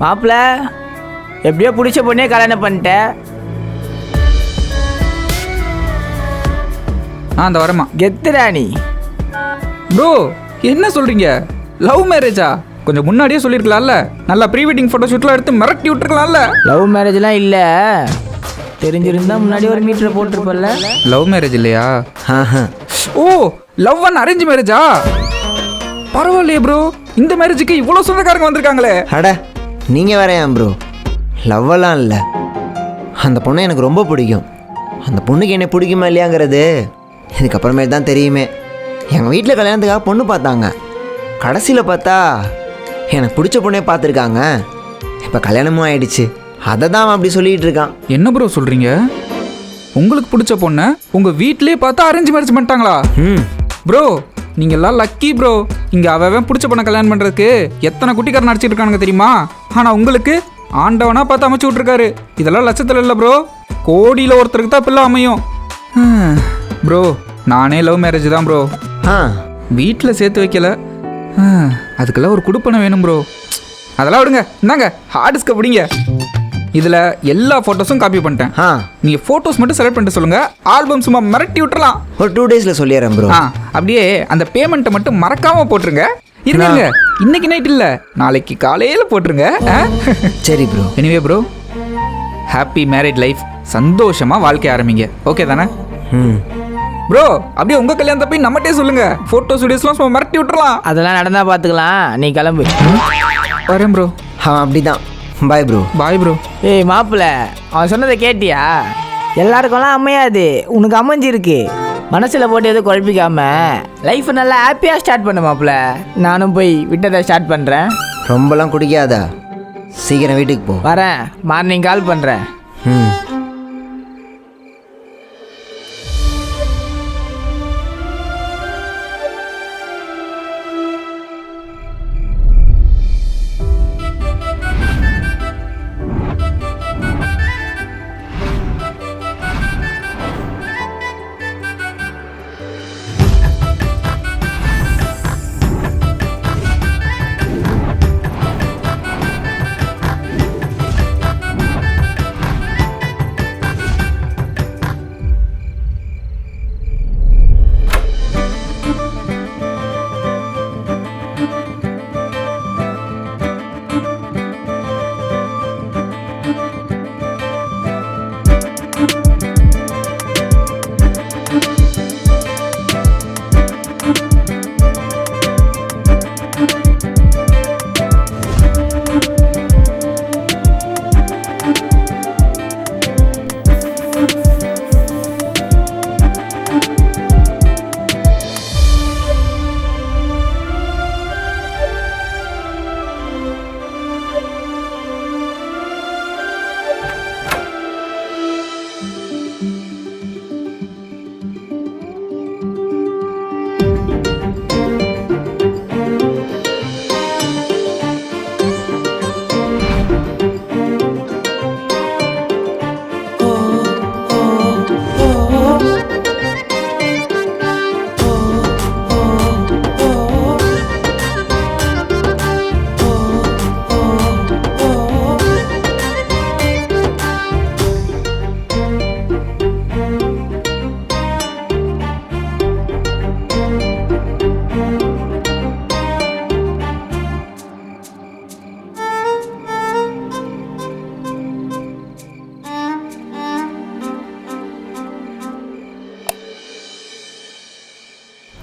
மாப்பிள்ள எப்படியோ பிடிச்ச பொண்ணே கல்யாணம் பண்ணிட்டேன். அந்த வரமா கெத்துடா நீ. ப்ரோ என்ன சொல்கிறீங்க? லவ் மேரேஜா? கொஞ்சம் முன்னாடியே சொல்லியிருக்கலாம்ல. நல்லா ப்ரீ வெட்டிங் ஃபோட்டோ ஷூட்லாம் எடுத்து மிரட்டி விட்டுருக்கலாம்ல. லவ் மேரேஜ்லாம் இல்லை, தெரிஞ்சிருந்தா முன்னாடி ஒரு மீட்டர் போட்டிருப்பல்ல. லவ் மேரேஜ் இல்லையா? ஓ, லவ் அண்ட் அரேஞ்ச் மேரேஜா? பரவாயில்லையே ப்ரோ, இந்த மேரேஜுக்கு இவ்வளோ சொந்தக்காரங்க வந்திருக்காங்களே. அட நீங்கள் வேற ஏன் ப்ரோ? லவ்வெல்லாம் இல்லை, அந்த பொண்ணை எனக்கு ரொம்ப பிடிக்கும். அந்த பொண்ணுக்கு என்னை பிடிக்குமா இல்லையாங்கிறது இதுக்கப்புறமே தான் தெரியுமே. எங்கள் வீட்டில் கல்யாணத்துக்காக பொண்ணு பார்த்தாங்க. கடைசியில் பார்த்தா எனக்கு பிடிச்ச பொண்ணே பார்த்துருக்காங்க. இப்போ கல்யாணமும் ஆயிடுச்சு. அதை தான் அவன் அப்படி சொல்லிகிட்டு இருக்கான். என்ன ப்ரோ சொல்கிறீங்க? உங்களுக்கு பிடிச்ச பொண்ணை உங்கள் வீட்டிலே பார்த்து அரேஞ்ச் மேரேஜ் பண்ணிட்டாங்களா? ப்ரோ நீங்கள் எல்லாம் லக்கி ப்ரோ. இங்கே அவன் பிடிச்ச பொண்ணை கல்யாணம் பண்ணுறதுக்கு எத்தனை குட்டிக்காரன் நடிச்சிட்டு இருக்கானுங்க தெரியுமா? ஆனால் உங்களுக்கு ஆண்டவனாக பார்த்து அமைச்சு விட்ருக்காரு. இதெல்லாம் லட்சத்தில் இல்லை ப்ரோ, கோடியில் ஒருத்தருக்கு தான் பிள்ளை அமையும். ப்ரோ நானே லவ் மேரேஜ் தான் ப்ரோ. வீட்டில் சேர்த்து வைக்கல, அதுக்கெல்லாம் ஒரு குடுப்பனை வேணும் ப்ரோ. அதெல்லாம் விடுங்க, இந்தாங்க ஹார்ட் டிஸ்கை பிடிங்க. இதில் எல்லா ஃபோட்டோஸும் காப்பி பண்ணிட்டேன். நீங்கள் ஃபோட்டோஸ் மட்டும் செலக்ட் பண்ணிட்டு சொல்லுங்கள், ஆல்பம் சும்மா மிரட்டி விட்டுறலாம். ஒரு 2 டேஸில் சொல்லிடுறேன் ப்ரோ. அப்படியே அந்த பேமெண்ட்டை மட்டும் மறக்காமல் போட்டுருங்க. இருங்க, இன்னைக்கு நைட் இல்லை, நாளைக்கு காலையில் போட்டுருங்க. சரி bro. Anyway bro, happy married life. சந்தோஷமாக வாழ்க்கை ஆரம்பிங்க. ஓகே தானே ப்ரோ? அப்படியே உங்கள் கல்யாணத்தை போய் நம்மகிட்டே சொல்லுங்கள், ஃபோட்டோ ஸ்டுடியோஸ்லாம் சும்மா மிரட்டி விட்டுறலாம். அதெல்லாம் நடந்தால் பார்த்துக்கலாம், நீ கிளம்பு. வரேன் ப்ரோ. அப்படி தான். Bye bro. Bye bro. ஏய் மாப்பிள்ள, அவன் சொன்னதை கேட்டியா? எல்லாருக்கும்லாம் அமையாது, உனக்கு அமைஞ்சிருக்கு. மனசில் போட்டு எதுவும் குழப்பிக்காம லைஃப்பை நல்லா ஹாப்பியாக ஸ்டார்ட் பண்ண மாப்பிள்ள. நானும் போய் விட்டதை ஸ்டார்ட் பண்ணுறேன். ரொம்பலாம் குடிக்காதா, சீக்கிரம் வீட்டுக்கு போ. வரேன், மார்னிங் கால் பண்ணுறேன்.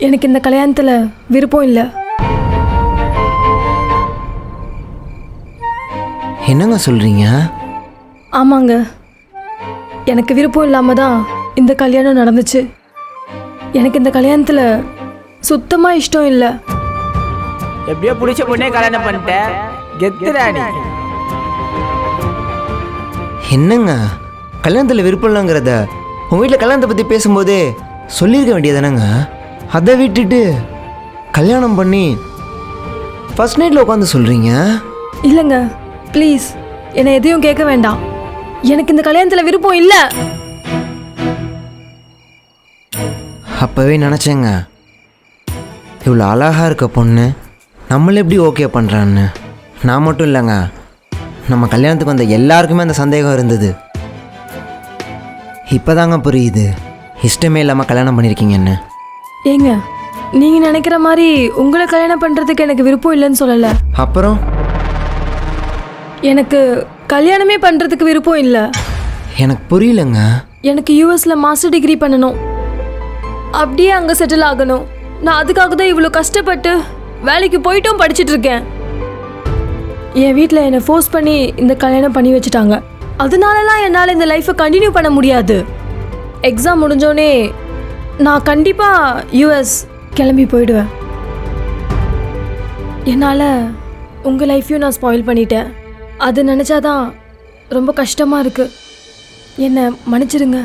எனக்கு இந்த கல்யாணத்தில் விருப்பம் இல்லை. என்னங்க சொல்கிறீங்க? ஆமாங்க, எனக்கு விருப்பம் இல்லாமல் தான் இந்த கல்யாணம் நடந்துச்சு. எனக்கு இந்த கல்யாணத்தில் சுத்தமாக இஷ்டம் இல்லை. எப்படியோ பிடிச்ச பொண்ணே கல்யாணம் பண்ணிட்டேன். கெத்துடா நீ. என்னங்க கல்யாணத்தில் விருப்பம் இல்லைங்கிறத உங்கள் வீட்டில் கல்யாணத்தை பற்றி பேசும்போதே சொல்லியிருக்க வேண்டியதானங்க? அதை விட்டுட்டு கல்யாணம் பண்ணி ஃபர்ஸ்ட் நைட்டில் உட்காந்து சொல்கிறீங்க. இல்லைங்க, ப்ளீஸ் என்னை எதையும் கேட்க வேண்டாம். எனக்கு இந்த கல்யாணத்தில் விருப்பம் இல்லை. அப்போவே நினச்சேங்க, இவ்வளோ அழகாக இருக்க பொண்ணு நம்மளை எப்படி ஓகே பண்ணுறான்னு. நான் மட்டும் இல்லைங்க, நம்ம கல்யாணத்துக்கு வந்த எல்லாருக்குமே அந்த சந்தேகம் இருந்தது. இப்போதாங்க புரியுது இஷ்டமே இல்லாமல் கல்யாணம் பண்ணியிருக்கீங்கன்னு. ஏங்க நீங்கள் நினைக்கிற மாதிரி உங்களை கல்யாணம் பண்ணுறதுக்கு எனக்கு விருப்பம் இல்லைன்னு சொல்லலை. அப்புறம் எனக்கு கல்யாணமே பண்ணுறதுக்கு விருப்பம் இல்லை. எனக்கு புரியலங்க. எனக்கு யூஎஸில் மாஸ்டர் டிகிரி பண்ணணும், அப்படியே அங்கே செட்டில் ஆகணும். நான் அதுக்காக தான் இவ்வளோ கஷ்டப்பட்டு வேலைக்கு போயிட்டும் படிச்சுட்டு இருக்கேன். என் வீட்டில் என்னை ஃபோர்ஸ் பண்ணி இந்த கல்யாணம் பண்ணி வச்சுட்டாங்க. அதனாலலாம் என்னால் இந்த லைஃப்பை கண்டினியூ பண்ண முடியாது. எக்ஸாம் முடிஞ்சோடனே நான் கண்டிப்பாக யூஎஸ் கிளம்பி போயிடுவேன். என்னால் உங்கள் லைஃப்பையும் நான் ஸ்பாயில் பண்ணிட்டேன். அது நினச்சாதான் ரொம்ப கஷ்டமாக இருக்குது. என்னை மன்னிச்சிடுங்க.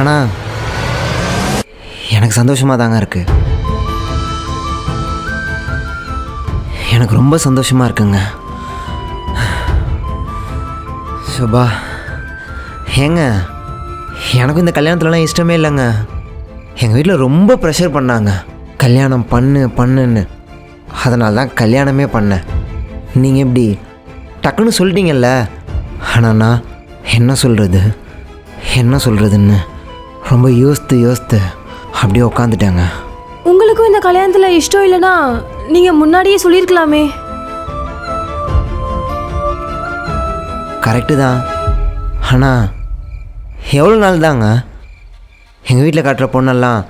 ஆனால் எனக்கு சந்தோஷமாக தாங்க இருக்குது. எனக்கு ரொம்ப சந்தோஷமாக இருக்குங்க. சுபா ஏங்க, எனக்கும் இந்த கல்யாணத்துலலாம் இஷ்டமே இல்லைங்க. எங்கள் வீட்டில் ரொம்ப ப்ரெஷர் பண்ணாங்க, கல்யாணம் பண்ணுன்னு. அதனால தான் கல்யாணமே பண்ணேன். நீங்கள் எப்படி டக்குன்னு சொல்லிட்டீங்கல்ல. ஆனால் நான் என்ன சொல்கிறதுன்னு ரொம்ப யோசித்து அப்படியே உட்காந்துட்டேங்க. உங்களுக்கும் இந்த கல்யாணத்தில் இஷ்டம் இல்லைன்னா நீங்கள் முன்னாடியே சொல்லியிருக்கலாமே. கரெக்டு தான். ஆனால் எவ்வளோ நாள் தாங்க எங்கள் வீட்டில் காட்டுற பொண்ணெல்லாம்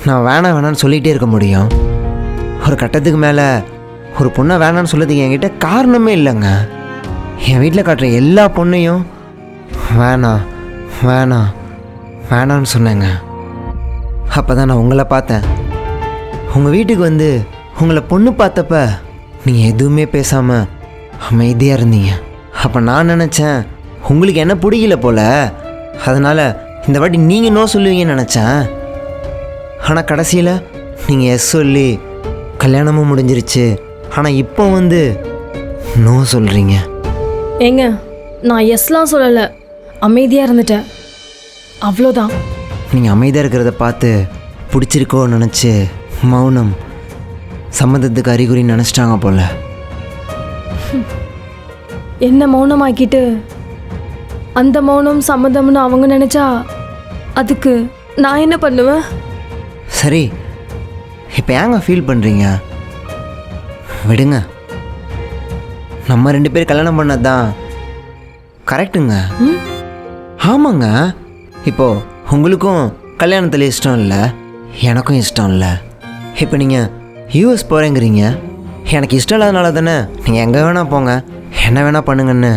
நான் வேணான்னு சொல்லிகிட்டே இருக்க முடியும்? ஒரு கட்டத்துக்கு மேலே ஒரு பொண்ணை வேணான்னு சொல்லதுக்கு என்கிட்ட காரணமே இல்லைங்க. என் வீட்டில் காட்டுற எல்லா பொண்ணையும் வேணான்னு சொன்னேங்க. அப்போ தான் நான் உங்களை பார்த்தேன். உங்கள் வீட்டுக்கு வந்து உங்களை பொண்ணு பார்த்தப்ப நீங்கள் எதுவுமே பேசாமல் அமைதியாக இருந்தீங்க. அப்போ நான் நினச்சேன் உங்களுக்கு என்ன பிடிக்கல போல், அதனால் இந்த வாட்டி நீங்கள் நோ சொல்லுவீங்கன்னு நினச்சேன். ஆனால் கடைசியில் நீங்கள் எஸ் சொல்லி கல்யாணமும் முடிஞ்சிருச்சு. ஆனால் இப்போ வந்து நோ சொல்கிறீங்க. ஏங்க நான் எஸ்லாம் சொல்லலை, அமைதியாக இருந்துட்டேன், அவ்வளோதான். நீங்கள் அமைதியாக இருக்கிறத பார்த்து பிடிச்சிருக்கோன்னு நினச்சி மௌனம் சம்மந்தத்துக்கு அறிகுறின்னு நினச்சிட்டாங்க போல். என்ன மௌனமாக்கிட்டு அந்த மௌனம் சம்மதம்னு அவங்க நினச்சா அதுக்கு நான் என்ன பண்ணுவேன்? சரி, இப்போ ஏங்க ஃபீல் பண்ணுறீங்க? விடுங்க, நம்ம 2 பேர் கல்யாணம் பண்ணது தான் கரெக்டுங்க. ஆமாங்க, இப்போது உங்களுக்கும் கல்யாணத்தில் இஷ்டம் இல்லை, எனக்கும் இஷ்டம் இல்லை. இப்போ நீங்கள் யூஎஸ் போகிறேங்கிறீங்க. எனக்கு இஷ்டம் இல்லாதனால தானே நீங்கள் எங்கே வேணால் போங்க, என்ன வேணால் பண்ணுங்கன்னு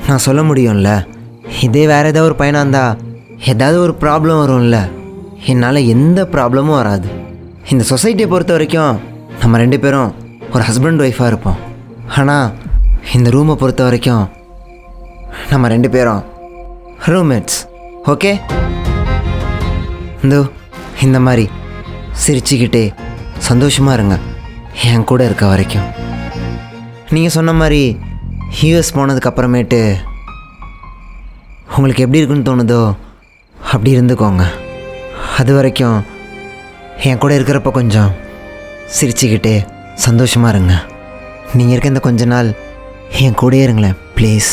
நான் சொல்ல முடியும்ல. இதே வேறு ஏதாவது ஒரு பையனாக இருந்தால் ஏதாவது ஒரு ப்ராப்ளம் வரும்ல. என்னால் எந்த ப்ராப்ளமும் வராது. இந்த சொசைட்டியை பொறுத்த வரைக்கும் நம்ம 2 பேரும் ஒரு ஹஸ்பண்ட் ஒய்ஃபாக இருப்போம். ஆனால் இந்த ரூமை பொறுத்த வரைக்கும் நம்ம 2 பேரும் ரூம்மேட்ஸ். ஓகே, இந்த மாதிரி சிரிச்சுக்கிட்டே சந்தோஷமாக இருங்க என் கூட இருக்க வரைக்கும். நீங்கள் சொன்ன மாதிரி யூஎஸ் போனதுக்கப்புறமேட்டு உங்களுக்கு எப்படி இருக்குன்னு தோணுதோ அப்படி இருந்துக்கோங்க. அது வரைக்கும் என் கூட இருக்கிறப்ப கொஞ்சம் சிரிச்சுக்கிட்டே சந்தோஷமாக இருங்க. நீங்கள் இருக்க இந்த கொஞ்ச நாள் என் கூடயே இருங்களேன் ப்ளீஸ்.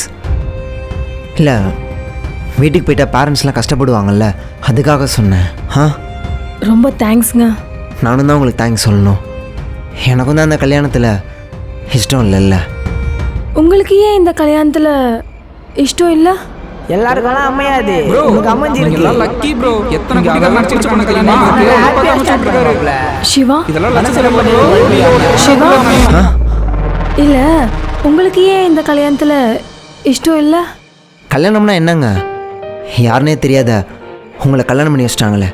இல்லை, வீட்டுக்கு போயிட்டா பேரண்ட்ஸ்லாம் கஷ்டப்படுவாங்கல்ல, அதுக்காக சொன்னேன். ரொம்ப தேங்க்ஸ்ங்க. நானும் தான் உங்களுக்கு தேங்க்ஸ் சொல்லணும். எனக்கும் தான் அந்த கல்யாணத்தில் இஷ்டம் இல்லைல்ல. உங்களுக்கு ஏன் இந்த கல்யாணத்தில் இஷ்டம் இல்லை? எல்லாருக்கும் அமையாது, ப்ரோ உனக்கு அமைஞ்சிருக்கு. நீங்கெல்லாம் லக்கி ப்ரோ. எத்தனை குட்டிக்காரன் நடிச்சிட்டு போன கல்யாணம் இருக்கு. Happy-ஆ start பண்ணுவாப்ல. சிவா, இதெல்லாம் லட்சம் சிவா, இல்லை உங்களுக்கு ஏன் இந்த கல்யாணத்தில் இஷ்டம் இல்லை? கல்யாணம்னா என்னங்க? யாருனே தெரியாத உங்களை கல்யாணம் பண்ணி வச்சிட்டாங்களே,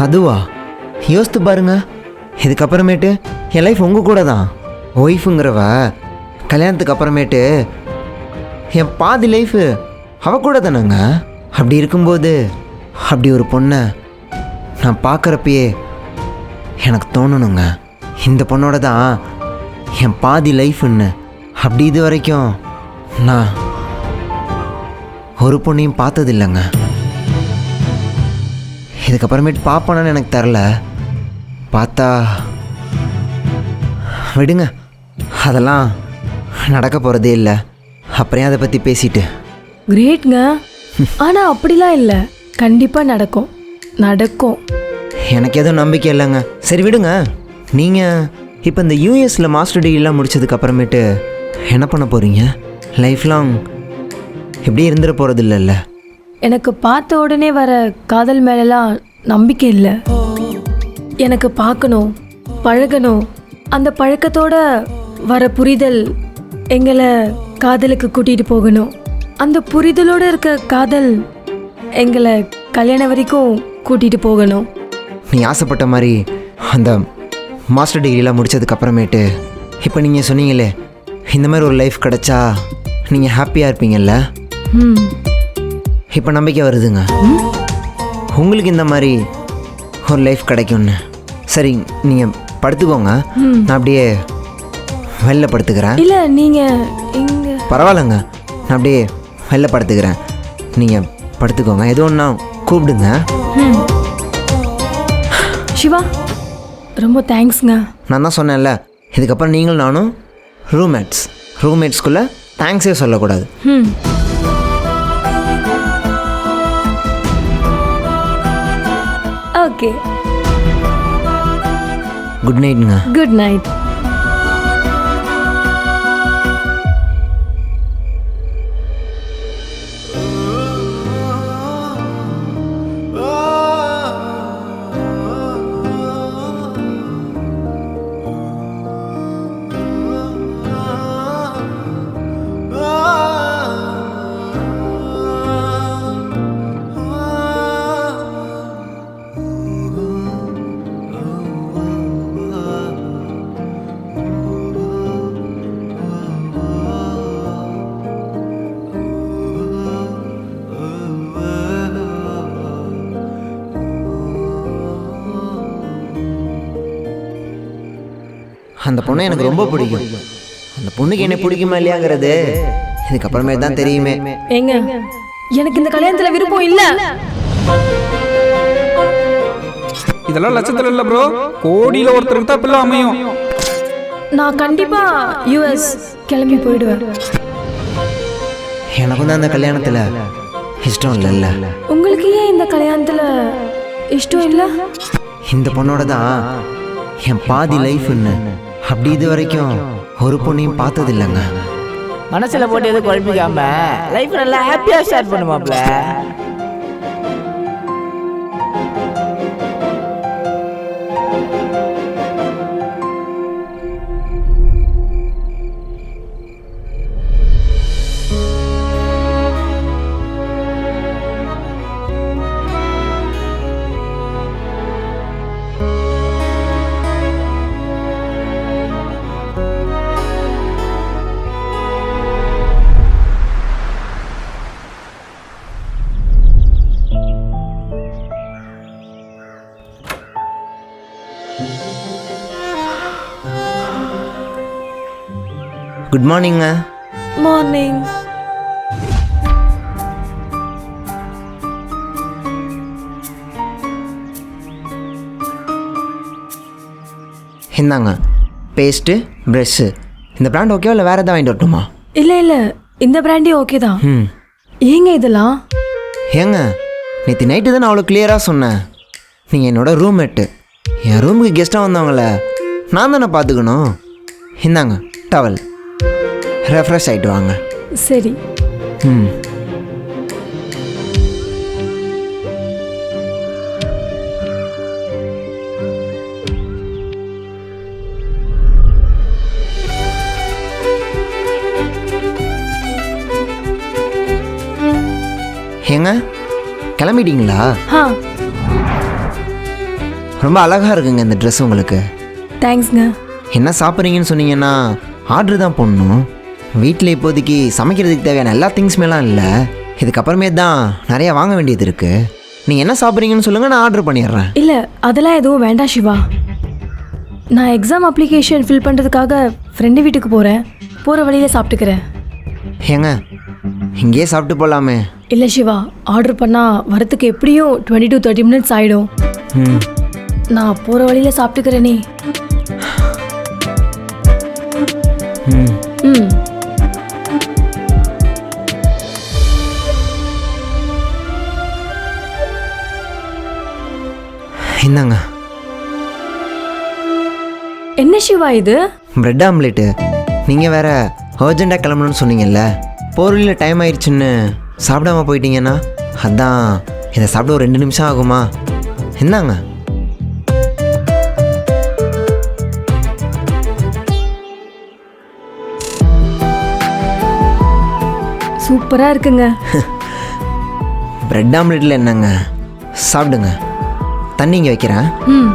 அதுவா? யோசித்து பாருங்க. இதுக்கப்புறமேட்டு என் லைஃப் உங்கள் கூட தான். ஒய்ஃபுங்கிறவ கல்யாணத்துக்கு அப்புறமேட்டு என் பாதி லைஃபு அவ கூட தானேங்க. அப்படி இருக்கும்போது அப்படி ஒரு பொண்ணை நான் பார்க்குறப்பயே எனக்கு தோணணுங்க, இந்த பொண்ணோட தான் என் பாதி லைஃப்னு. அப்படி இது வரைக்கும் நான் ஒரு பொண்ணையும் பார்த்ததில்லைங்க. இதுக்கப்புறமேட்டு பார்ப்போன்னு எனக்கு தெரில. பார்த்தா விடுங்க, அதெல்லாம் நடக்க போகிறதே இல்லை. அப்புறம் அதை பற்றி பேசிட்டு. கிரேட்ங்க. ஆனா அப்படிலாம் இல்லை, கண்டிப்பா நடக்கும். எனக்கு எதுவும் நம்பிக்கை இல்லைங்க. சரி விடுங்க. நீங்கள் இப்போ இந்த யூஎஸில் மாஸ்டர் டிகிரிலாம் முடிச்சதுக்கப்புறமேட்டு என்ன பண்ண போகிறீங்க? லைஃப் லாங் எப்படி இருந்துட போகிறது இல்லைல்ல? எனக்கு பார்த்த உடனே வர காதல் மேலெல்லாம் நம்பிக்கை இல்லை. எனக்கு பார்க்கணும், பழகணும், அந்த பழக்கத்தோட வர புரிதல் எங்களை காதலுக்கு கூட்டிகிட்டு போகணும். அந்த புரிதலோடு இருக்க காதல் எங்களை கல்யாணம் வரைக்கும் கூட்டிகிட்டு போகணும். நீ ஆசைப்பட்ட மாதிரி அந்த மாஸ்டர் டிகிரிலாம் முடித்ததுக்கப்புறமேட்டு இப்போ நீங்கள் சொன்னீங்களே இந்த மாதிரி ஒரு லைஃப் கிடச்சா நீங்கள் ஹாப்பியாக இருப்பீங்கல்ல? இப்போ நம்பிக்கை வருதுங்க உங்களுக்கு இந்த மாதிரி ஒரு லைஃப் கிடைக்கும்னு. சரி, நீங்கள் படுத்துக்கோங்க, நான் அப்படியே வெளில படுத்துக்கிறேன். இல்லை, நீங்கள் இங்கே பரவாயில்லைங்க, நான் அப்படியே வெளில படுத்துக்கிறேன். நீங்கள் படுத்துக்கோங்க, எது ஒன்றா கூப்பிடுங்க. சிவா, ரொம்ப தேங்க்ஸ்ங்க. நான் தான் சொன்னேன்ல, இதுக்கப்புறம் நீங்களும் நானும் ரூம்மேட்ஸ்குள்ளே தேங்க்ஸே சொல்லக்கூடாது. ஓகே, குட் நைட்டுங்க. Good night. அந்த பொண்ணை எனக்கு ரொம்ப பிடிக்கும். அந்த பொண்ணுக்கு என்ன பிடிக்குமா இல்லையாங்கிறது இதுக்கப்புறமே தான் தெரியுமே. ஏங்க, எனக்கு இந்த கல்யாணத்துல விருப்பம் இல்ல. இதெல்லாம் லட்சத்துல இல்ல ப்ரோ, கோடியில ஒருத்தருக்கு தான் பிள்ளை அமையும். நான் கண்டிப்பா யுஎஸ் கிளம்பி போயிடுவேன். எனக்கும் தான் அந்த கல்யாணத்தில் இஷ்டம் இல்லைல்ல. உங்களுக்கு ஏன் இந்த கல்யாணத்துல இஷ்டம் இல்ல? இந்த பொண்ணோட தான் என் பாதி லைஃப்னு. அப்படி இது வரைக்கும் ஒரு பொண்ணையும் பார்த்தது இல்லைங்க. மனசில் போட்டு எதுவும் குழப்பிக்காம லைஃப் நல்லா ஹாப்பியாக ஸ்டார்ட் பண்ணுமாப்ல. குட் மார்னிங்க. மார்னிங். இந்தாங்க பேஸ்ட்டு, ப்ரெஷ்ஷு. இந்த பிராண்ட் ஓகேவா இல்லை வேறு எதாவது வாங்கிட்டு வரட்டுமா? இல்ல இல்ல, இந்த பிராண்டே ஓகே தான். ஏங்க இதெல்லாம்? ஏங்க, நேற்று நைட்டு தான் நான் அவ்வளோ கிளியராக சொன்னேன். நீங்கள் என்னோட ரூம்மேட்டு. என் ரூமுக்கு கெஸ்ட்டாக வந்தவங்கள நான் தானே பார்த்துக்கணும். இந்தாங்க டவல், ரெஃப்ரெஷ் ஆகிட்டு வாங்க. சரி. ஏங்க கிளம்பிட்டீங்களா? ரொம்ப அழகாக இருக்குங்க இந்த ட்ரெஸ் உங்களுக்கு. தேங்க்ஸ்ங்க. என்ன சாப்பிட்றீங்கன்னு சொன்னீங்கன்னா ஆர்டர் தான் பண்ணணும். வீட்டில் இப்போதைக்கு சமைக்கிறதுக்கு தேவையான எல்லா திங்ஸ்மேலாம் இல்லை. இதுக்கப்புறமே தான் நிறையா வாங்க வேண்டியது இருக்குது. நீங்கள் என்ன சாப்பிட்றீங்கன்னு சொல்லுங்கள், நான் ஆர்டர் பண்ணிடுறேன். இல்லை, அதெல்லாம் எதுவும் வேண்டாம் சிவா. நான் எக்ஸாம் அப்ளிகேஷன் ஃபில் பண்ணுறதுக்காக ஃப்ரெண்டு வீட்டுக்கு போகிறேன். போகிற வழியில் சாப்பிட்டுக்கிறேன். ஏங்க இங்கேயே சாப்பிட்டு போகலாமே. இல்லை சிவா, ஆர்டர் பண்ணால் வரத்துக்கு எப்படியும் 20 to 30 minutes ஆகிடும். ம் நான் போகிற வழியில் சாப்பிட்டுக்கிறேனே. ம் ம் இந்தாங்க. என்ன சிவா இது? Bread omelette. நீங்கள் வேற அர்ஜெண்ட்டாக கிளம்பணும்னு சொன்னீங்கல்ல, போர்வழியில் டைம் ஆயிடுச்சுன்னு சாப்பிடாம போயிட்டீங்கன்னா அதான் இதை சாப்பிட ஒரு 2 நிமிஷம் ஆகுமா? இந்தாங்க. சூப்பராக இருக்குங்க. பிரெட் ஆம்லேட்டில் என்னங்க, சாப்பிடுங்க. தண்ணி இங்கே வைக்கிறேன். ம்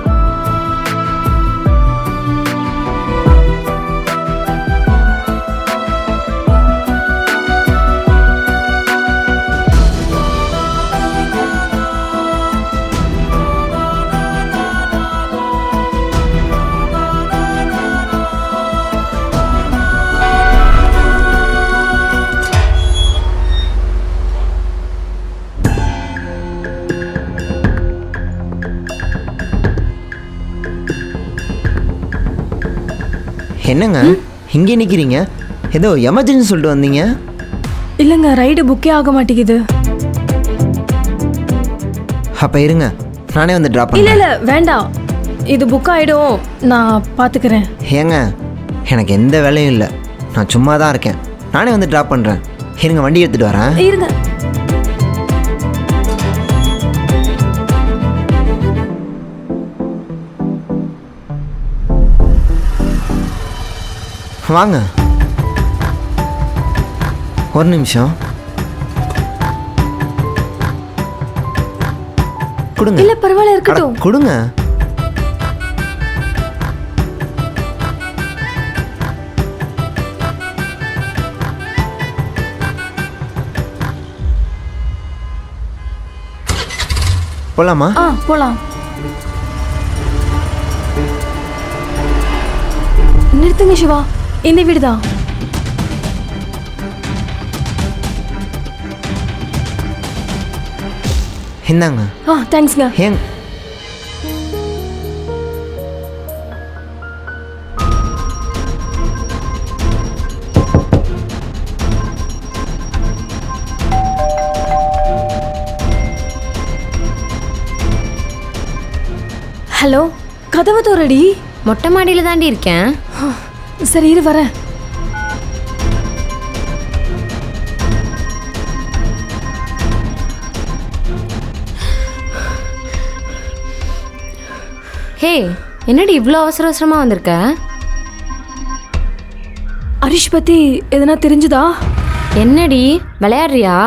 என்னங்க இங்கே நிற்கிறீங்க? ஏதோ எமர்ஜென்சி சொல்லிட்டு வந்தீங்க. இல்லைங்க, ரைடு புக்கே ஆக மாட்டேங்குது. அப்போ இருங்க, நானே வந்து ட்ராப் இல்லை பண்ணேன். இல்லை வேண்டாம், இது புக் ஆகிடும், நான் பார்த்துக்கிறேன். ஏங்க எனக்கு எந்த வேலையும் இல்லை, நான் சும்மா தான் இருக்கேன். நானே வந்து ட்ராப் பண்ணுறேன். இருங்க, வண்டி எடுத்துகிட்டு வரேன். இருங்க. வாங்க. ஒரு நிமிஷம் கொடுங்க. இல்லை பரவாயில்ல, அட, இருக்கட்டும். கொடுங்க. போலாமா? போலாம். நிறுத்துங்க சிவா, இந்த வீடு தான். இந்தாங்க. தேங்க்ஸ்ங்க. ஏங்க ஹலோ, கதவு தோறடி. மொட்டை மாடியில் தாண்டி இருக்கேன். சரி இரு வரேன். ஹே, என்னடி இவ்வளோ அவசர அவசரமாக வந்திருக்க? ஹரிஷ் பற்றி எதனா தெரிஞ்சுதா? என்னடி விளையாடுறியா?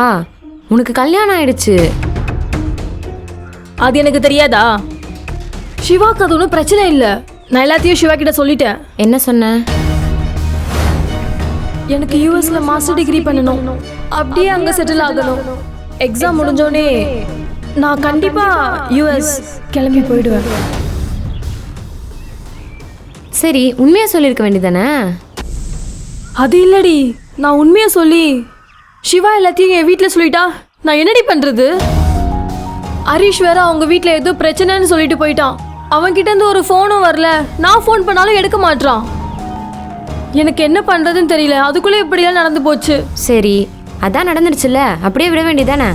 உனக்கு கல்யாணம் ஆயிடுச்சு. அது எனக்கு தெரியாதா? சிவாக்கு அது ஒன்றும் பிரச்சனை இல்லை. நான் எல்லாத்தையும் சிவா கிட்ட சொல்லிட்டேன். என்ன சொன்ன? எனக்கு யூஎஸ்ல மாஸ்டர் டிகிரி பண்ணணும், அப்படியே அங்கே செட்டில் ஆகணும். எக்ஸாம் முடிஞ்சோடனே நான் கண்டிப்பாக யூஎஸ் கிளம்பி போயிடுவேன். சரி, உண்மையாக சொல்லியிருக்க வேண்டியதானே? அது இல்லடி, நான் உண்மையாக சொல்லி சிவா எல்லாத்தையும் என் வீட்டில் சொல்லிட்டா நான் என்னடி பண்ணுறது? ஹரிஷ் வேற அவங்க வீட்டில் ஏதோ பிரச்சனைன்னு சொல்லிட்டு போயிட்டான். அவன்கிட்ட இருந்து ஒரு ஃபோனும் வரல, நான் ஃபோன் பண்ணாலும் எடுக்க மாட்டான். எனக்கு என்ன பண்ணுறதுன்னு தெரியல. அதுக்குள்ளே இப்படியெல்லாம் நடந்து போச்சு. சரி, அதான் நடந்துடுச்சுல்ல, அப்படியே விட வேண்டியதானே.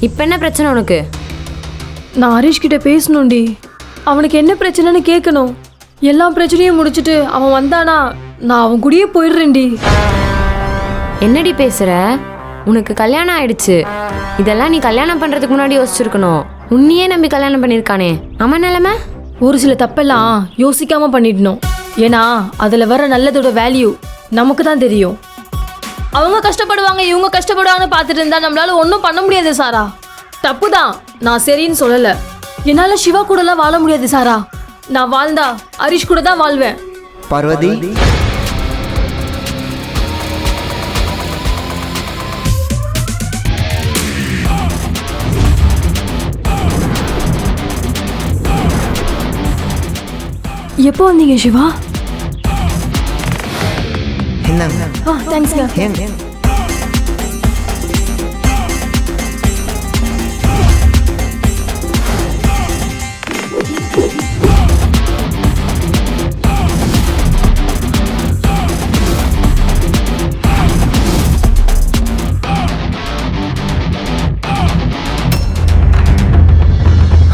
இப்போ என்ன பிரச்சனை உனக்கு? நான் ஹரிஷ் கிட்ட பேசணும்டி. அவனுக்கு என்ன பிரச்சனைன்னு கேட்கணும். எல்லா பிரச்சனையும் முடிச்சுட்டு அவன் வந்தானா நான் அவன் கூடயே போயிடுறேன்டி. என்னடி பேசுகிற? உனக்கு கல்யாணம் ஆயிடுச்சு. இதெல்லாம் நீ கல்யாணம் பண்ணுறதுக்கு முன்னாடி யோசிச்சிருக்கணும். உன்னையே நம்பி கல்யாணம் பண்ணியிருக்கானே, அவன் நிலைமை? ஒரு சில தப்பெல்லாம் யோசிக்காம பண்ணிடணும். ஏன்னா அதில் வர நல்லதோட வேல்யூ நமக்கு தான் தெரியும். அவங்க கஷ்டப்படுவாங்க, இவங்க கஷ்டப்படுவாங்கன்னு பார்த்துட்டு இருந்தா நம்மளால ஒன்றும் பண்ண முடியாது சாரா. தப்பு தான், நான் சரின்னு சொல்லலை. என்னால் சிவா கூடலாம் வாழ முடியாது சாரா. நான் வாழ்ந்தா ஹரிஷ் கூட தான் வாழ்வேன். பார்வதி, எப்போ வந்தீங்க சிவா? என்னங்க? தேங்க்ஸ்ங்க. ஏங்க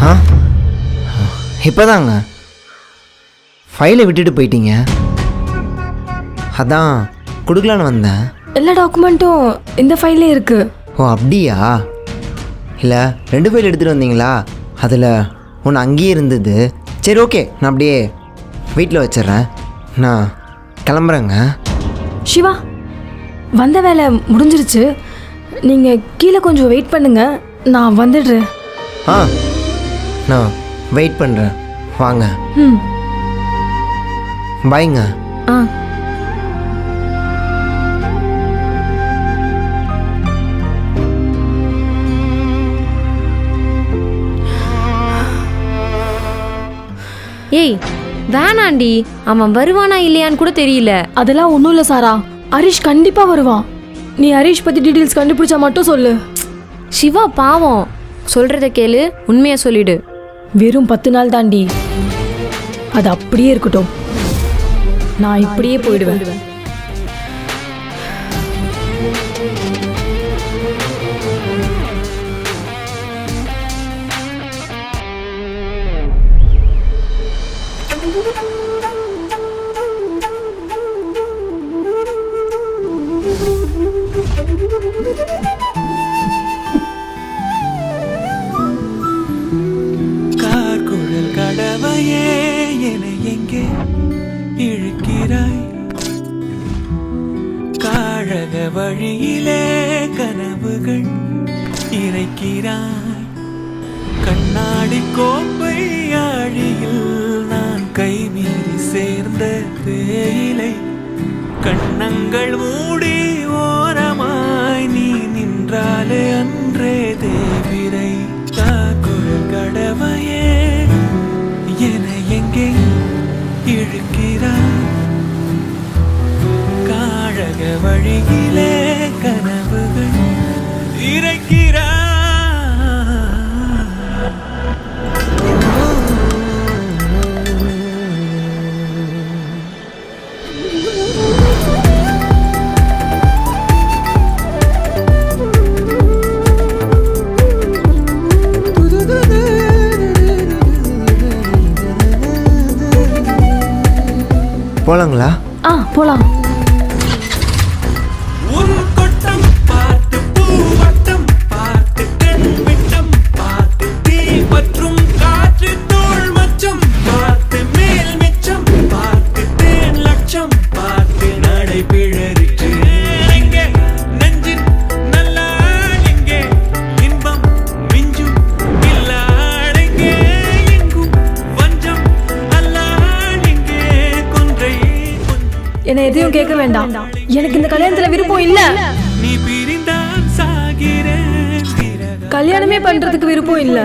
ஆ இப்போதாங்க ஃபைலை விட்டுட்டு போயிட்டீங்க. அதான் கொடுக்கலான்னு வந்தேன். எல்லா டாக்குமெண்ட்டும் இந்த ஃபைல்லே இருக்கு. ஓ அப்படியா? இல்லை 2 ஃபைல் எடுத்துகிட்டு வந்தீங்களா? அதில் ஒன்று அங்கேயே இருந்தது. சரி ஓகே, நான் அப்படியே வீட்டில் வச்சிட்றேன். நான் கிளம்புறேங்க. சிவா, வந்த வேலை முடிஞ்சிருச்சு. நீங்கள் கீழே கொஞ்சம் வெயிட் பண்ணுங்க, நான் வந்துடுறேன். ஆ நான் வெயிட் பண்ணுறேன், வாங்க. ம். பாய்ங்க. ஆ ஏய் வேணாண்டி, அவன் வருவானா இல்லையான்னு கூட தெரியல. அதெல்லாம் ஒன்றும் இல்லை சாரா, ஹரிஷ் கண்டிப்பாக வருவான். நீ ஹரிஷ் பற்றி டீட்டெயில்ஸ் கண்டுபிடிச்சா மட்டும் சொல்லு. சிவா பாவம், சொல்றத கேளு, உண்மையை சொல்லிடு. வெறும் 10 நாள் தாண்டி, அது அப்படியே இருக்கட்டும். நான் இப்படியே போயிடுவேன். கார்குழல் கடவையே என எங்கே இழுக்கிறாய்? காழக வழியிலே கனவுகள் இறைக்கிறாய். கண்ணாடி கோப்பை ஆழியில் நான் கைமீறி சேர்ந்த தேயிலை. கண்ணங்கள் மூடி ஓரமாய் நீ நின்றாலே அன்றே தேவிரை. காக்குழல் கடவையே என எங்கே இழுக்கிறாய்? காழக வழியிலே கனவுகள் இறைக்கிறாய். போகலாங்களா? போலாம். உன் கொட்டம் பார்த்து பூவட்டம் பார்த்து கண் விட்டம் பார்த்து தீ பற்றும் காற்று தோள் மச்சம் பார்த்து மேல் மிச்சம் பார்த்து தேன் லட்சம் பார்த்து நடை பிழறிற்று. எங்கே நெஞ்சின் நல்லாள் எங்கே? இன்பம் மிஞ்சும் இல்லாள் எங்கே? எங்கும் வஞ்சம் அல்லாள் எங்கே? கொன்றை என்னை எதையும் கேட்க வேண்டாம். எனக்கு இந்த கல்யாணத்துல விருப்பம் இல்ல. நீ பிரிந்தான் சாகிறேன். கல்யாணமே பண்றதுக்கு விருப்பம் இல்ல.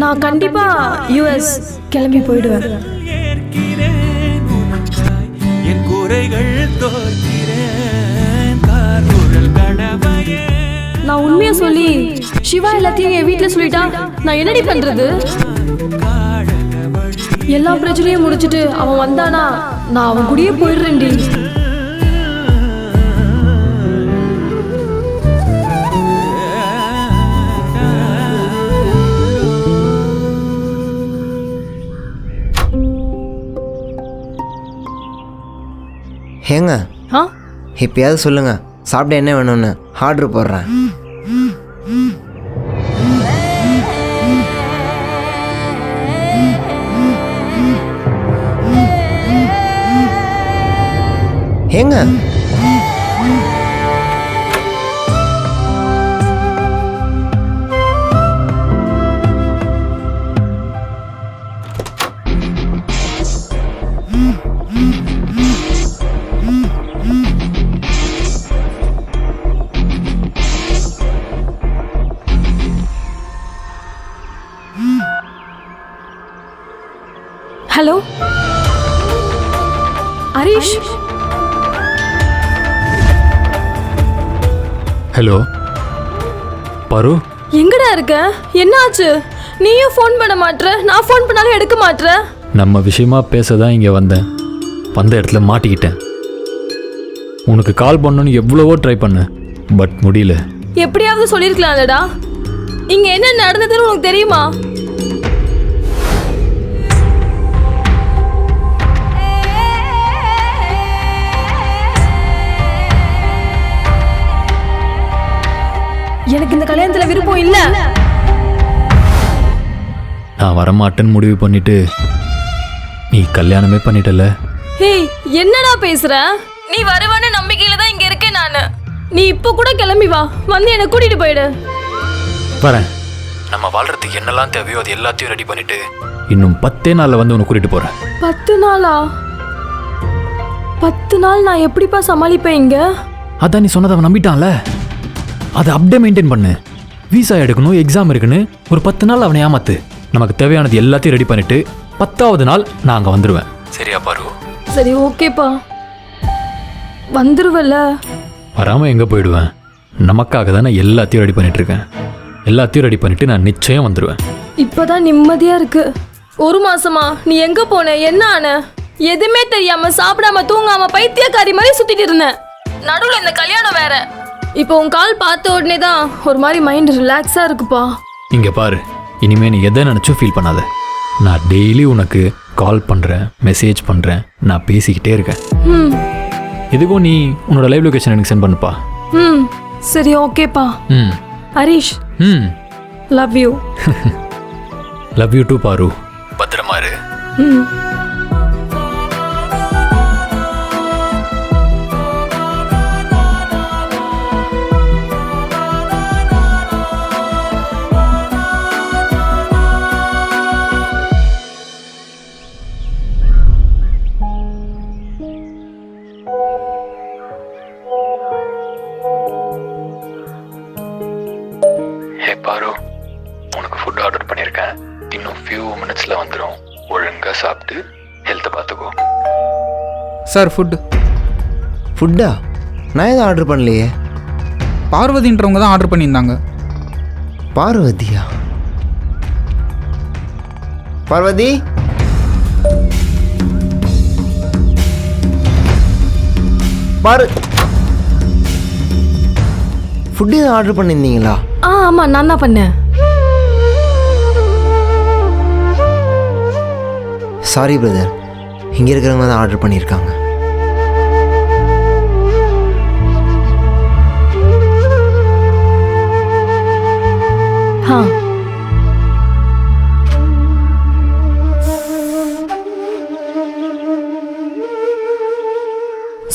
நான் கண்டிப்பா US கிளம்பி போயிடுவேன். ஏற்கிறேன் உனக்காய் என் குறைகள் தோற்கிறேன். கார்குழல் கடவையே நான் உண்மையா சொல்லி சிவா எல்லாத்தையும் என் வீட்டுல சொல்லிட்டா நான் என்னடி பண்றது? காழக வழி எல்லா பிரச்சனையும் முடிச்சிட்டு அவன் வந்தானா நான் அவன் கூடயே போயிடுறேன்டி. ஏங்க ஆ இப்பயாவது சொல்லுங்க, சாப்பிட என்ன வேணும்னு ஆர்டர் போடுறேன். ஏங்க ஹலோ ஹரிஷ். ஹலோ பரு, எங்கடா இருக்க? என்ன ஆச்சு? நீயும் ஃபோன் பண்ண மாட்ற, நான் ஃபோன் பண்ணாலும் எடுக்க மாட்ற. நம்ம விஷயமா பேச தான் இங்கே வந்தேன். வந்த இடத்துல மாட்டிக்கிட்டேன். உனக்கு கால் பண்ணணும்னு எவ்வளவோ ட்ரை பண்ணேன், பட் முடியல. எப்படியாவது சொல்லியிருக்கலாம்லடா. இங்க என்ன நடந்ததுன்னு உனக்கு தெரியுமா? எனக்கு இந்த கல்யாணத்துல விருப்பம் இல்ல. நான் வரமாட்டேன்னு முடிவு பண்ணிட்டு நீ கல்யாணமே பண்ணிட்டல. ஹேய், என்னடா பேசுற? நீ வருவான்னு நம்பிக்கையில தான் இங்க இருக்கேன் நானு. நீ இப்போ கூட கிளம்பி வா, வந்து என்னை கூட்டிட்டு போயிடு. வரேன். நம்ம வாழ்றதுக்கு என்னெல்லாம் தேவையோ அது எல்லாத்தையும் ரெடி பண்ணிட்டு இன்னும் 10 நாள்ல வந்து உன்னை கூட்டிட்டு போறேன். 10 நாளா? 10 நாள் நான் எப்படிப்பா சமாளிப்பேன் இங்க? அதான் நீ சொன்னதை அவன் நம்பிட்டான்ல, அதை அப்படியே மெயின்டைன் பண்ணு. விசா எடுக்கணும், எக்ஸாம் இருக்குன்னு ஒரு 10 நாள் அவனை ஏமாத்து. நமக்கு தேவையானது எல்லாத்தையும் ரெடி பண்ணிட்டு 10வது நாள் நான் அங்கே வந்துடுவேன். சரியா பாரு? சரி, ஓகேப்பா. வந்துருவல்ல? வராமல் எங்கே போயிடுவேன்? நமக்காக தானே எல்லாத்தையும் ரெடி பண்ணிட்டு இருக்கேன். எல்லாத்தையும் ரெடி பண்ணிட்டு நான் நிச்சயம் வந்துடுவேன். இப்பதான் நிம்மதியா இருக்கு. 1 மாசமா நீ எங்க போன, என்ன ஆன? எதுவுமே தெரியாம சாப்பிடாம தூங்காம பைத்தியக்காரி மாதிரி சுத்திட்டு இருந்தேன். நடுவுல இந்த கல்யாணம் வேற. இப்போ உன் கால் பார்த்த உடனே தான் ஒரு மாதிரி மைண்ட் ரிலாக்ஸா இருக்குப்பா. இங்கே பாரு, இனிமே நீ எதை நினச்சும் ஃபீல் பண்ணாத. நான் டெய்லி உனக்கு கால் பண்ணுறேன், மெசேஜ் பண்ணுறேன், நான் பேசிக்கிட்டே இருக்கேன். எதுக்கும் நீ உன்னோட லைவ் லொகேஷன் எனக்கு சென்ட் பண்ணுப்பா. சரி, ஓகேப்பா. Harish, love you. Love you too பாரு. பத்திரமா இரு. ஹே பாரு, உனக்கு ஃபுட் ஆர்டர் பண்ணியிருக்கேன். இன்னும் ஃபியூ மினிட்ஸில் வந்துடும். ஒழுங்காக சாப்பிட்டு ஹெல்த்தை பார்த்துக்கோ. Sir food. ஃபுட்டா? நான் எதுவும் ஆர்டர் பண்ணலையே. பார்வதின்றவங்க தான் ஆர்டர் பண்ணியிருந்தாங்க. பார்வதியா? பார்வதி, ஃபுட்டு எதுவும் ஆர்டர் பண்ணியிருந்தீங்களா? ஆமா, நான் தான் பண்ணேன். சாரி பிரதர், இங்கே இருக்கிறவங்க தான் ஆர்டர் பண்ணியிருக்காங்க.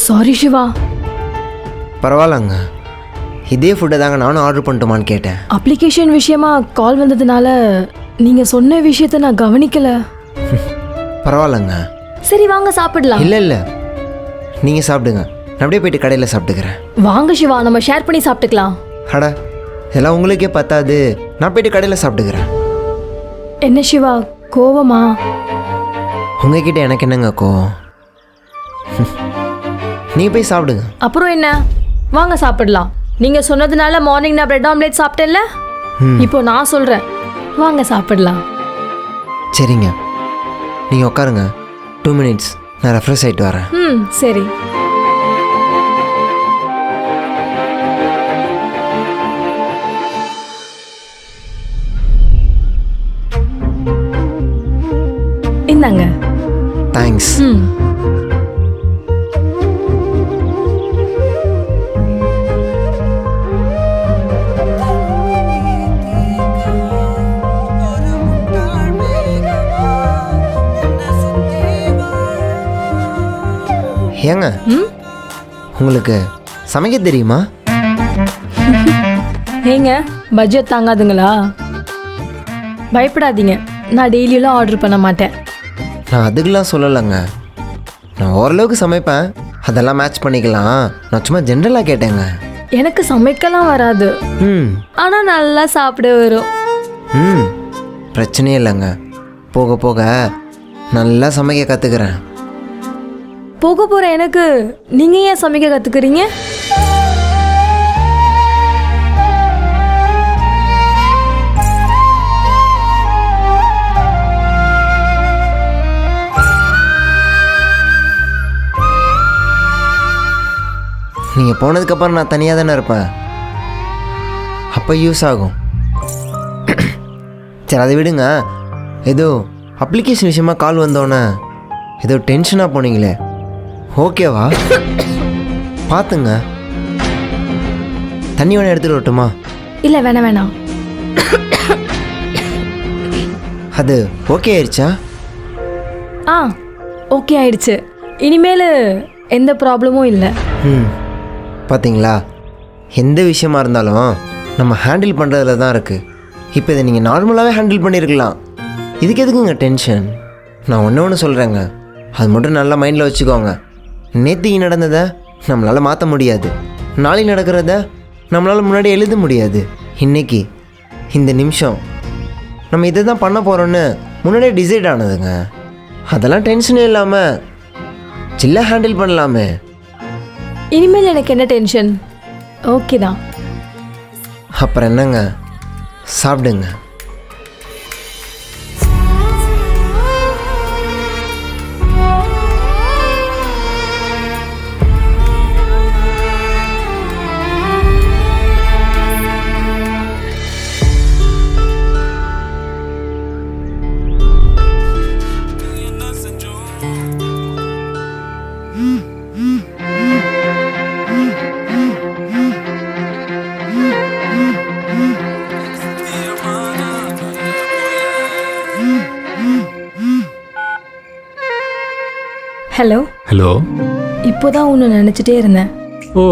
சாரி சிவா. பரவாயில்லங்க, இதே ஃபுட்டை தாங்க நானும் ஆர்டர் பண்ணட்டுமான்னு கேட்டேன். அப்ளிகேஷன் விஷயமா கால் வந்ததுனால நீங்க சொன்ன விஷயத்த நான் கவனிக்கல. பரவாயில்லங்க. சரி, வாங்க சாப்பிடலாம். இல்லை இல்லை, நீங்கள் சாப்பிடுங்க, நான் அப்படியே போயிட்டு கடையில் சாப்பிட்டுக்கிறேன். வாங்க சிவா, நம்ம ஷேர் பண்ணி சாப்பிட்டுக்கலாம். அட, இதெல்லாம் உங்களுக்கே பத்தாது, நான் போயிட்டு கடையில் சாப்பிட்டுக்கிறேன். என்ன சிவா, கோவமா? உங்ககிட்ட எனக்கு என்னங்க கோவம்? நீங்கள் போய் சாப்பிடுங்க. அப்புறம் என்ன, வாங்க சாப்பிடலாம். நீங்க சொன்னதுனால மார்னிங் நான் பிரெட் ஆம்லேட் சாப்பிட்டேன்ல, இப்போ நான் சொல்றேன், வாங்க சாப்பிடலாம். சரிங்க, நீங்கள் உட்காருங்க. 2 மினிட்ஸ், நான் ரெஃப்ரெஷ் ஆகிட்டு வரேன். சரி. இந்தாங்க. தேங்க்ஸ். ஏங்க, உங்களுக்கு சமைக்க தெரியுமா? ஏங்க, பட்ஜெட் தாங்காதுங்களா? பயப்படாதீங்க, நான் டெய்லியெல்லாம் ஆர்டர் பண்ண மாட்டேன். நான் அதுக்கெலாம் சொல்லலைங்க, நான் ஓரளவுக்கு சமைப்பேன், அதெல்லாம் மேட்ச் பண்ணிக்கலாம். நான் சும்மா ஜென்ரலாக கேட்டேங்க. எனக்கு சமைக்கலாம் வராது, ஆனால் நல்லா சாப்பிட வரும். பிரச்சனையே இல்லைங்க, போக போக நல்லா சமைக்க கற்றுக்கிறேன். போக போகிற எனக்கு நீங்கள் ஏன் சமைக்க கற்றுக்குறீங்க? நீங்கள் போனதுக்கப்புறம் நான் தனியாக தானே இருப்பேன், அப்போ யூஸ் ஆகும். சரி, அதை விடுங்க. ஏதோ அப்ளிகேஷன் விஷயமா கால் வந்தோன்னே ஏதோ டென்ஷனாக போனீங்களே, ஓகேவா? பார்த்துங்க, தண்ணி வேணா எடுத்துகிட்டு வரட்டுமா? இல்லை வேணாம் வேணாம். அது ஓகே ஆயிடுச்சா? ஆ ஓகே ஆயிடுச்சு. இனிமேல் எந்த ப்ராப்ளமும் இல்லை. பார்த்தீங்களா, எந்த விஷயமா இருந்தாலும் நம்ம ஹேண்டில் பண்ணுறதுல தான் இருக்குது. இப்போ இதை நீங்கள் நார்மலாகவே ஹேண்டில் பண்ணியிருக்கலாம். இதுக்கு எதுக்குங்க டென்ஷன்? நான் ஒன்று சொல்கிறேங்க, அது மட்டும் நல்லா மைண்டில் வச்சுக்கோங்க. நேற்றுக்கு நடந்ததை நம்மளால் மாற்ற முடியாது, நாளைக்கு நடக்கிறத நம்மளால் முன்னாடி எழுத முடியாது. இன்றைக்கி இந்த நிமிஷம் நம்ம இதை தான் பண்ண போகிறோன்னு முன்னாடியே டிசைட் ஆனதுங்க. அதெல்லாம் டென்ஷனே இல்லாமல் சில்லாக ஹேண்டில் பண்ணலாமே. இனிமேல் எனக்கு என்ன டென்ஷன்? ஓகே தான். அப்புறம் என்னங்க, சாப்பிடுங்க. ஹலோ. ஹலோ. இப்போதான் உன்னை நினச்சிட்டே இருந்தேன். ஓ,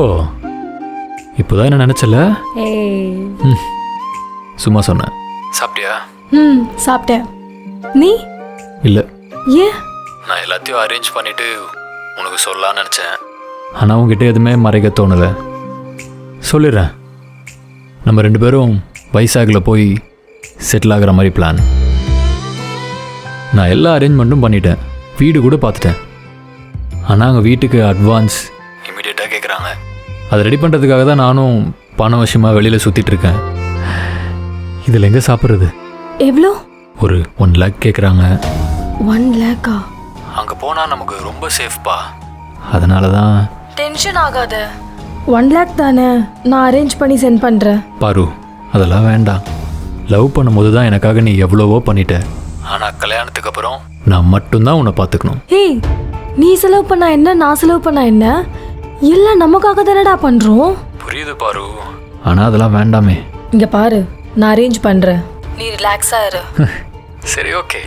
இப்போதான் என்ன நினச்சல? ஏய். சும்மா சொன்னேன். சாப்பிட்டியா? சாப்பிட்டேன். நீ? இல்லை. ஏன்? நான் எல்லாத்தையும் அரேஞ்ச் பண்ணிட்டு உனக்கு சொல்லலாம்னு நினச்சேன். ஆனால் உங்ககிட்ட எதுவுமே மறைக்க தோணலை. சொல்லிடுறேன். நம்ம 2 பேரும் வைசாகில் போய் செட்டில் ஆகிற மாதிரி பிளான். நான் எல்லா அரேஞ்ச்மெண்ட்டும் பண்ணிட்டேன், வீடு கூட பார்த்துட்டேன். ஆனால் அங்கே வீட்டுக்கு அட்வான்ஸ் இமீடியட்டாக கேட்குறாங்க. அதை ரெடி பண்ணுறதுக்காக தான் நானும் பண விஷயமாக வெளியில் சுற்றிட்டு இருக்கேன். இதில் எங்கே சாப்பிட்றது? எவ்வளோ? ஒரு 1 lakh கேட்குறாங்க. 1 lakh? அங்கே போனால் நமக்கு ரொம்ப சேஃப்பா, அதனால தான். டென்ஷன் ஆகாத. 1 lakh தானே, நான் அரேஞ்ச் பண்ணி சென்ட் பண்ணுறேன். பாரு, அதெல்லாம் வேண்டாம். லவ் பண்ணும்போது தான் எனக்காக நீ எவ்வளவோ பண்ணிட்ட. ஆனால் கல்யாணத்துக்கு அப்புறம் நான் மட்டும்தான் உன்னை பார்த்துக்கணும். ஏய், நீ செலவு பண்ணா என்ன, நான் செலவு பண்ணா என்ன, எல்லாம் நமக்காக தானடா பண்ணுறோம். புரியுது பாரு, ஆனால் அதெல்லாம் வேண்டாமே. இங்கே பாரு, நான் அரேஞ்ச் பண்ணுறேன், நீ ரிலாக்ஸாக இரு. சரி, ஓகே.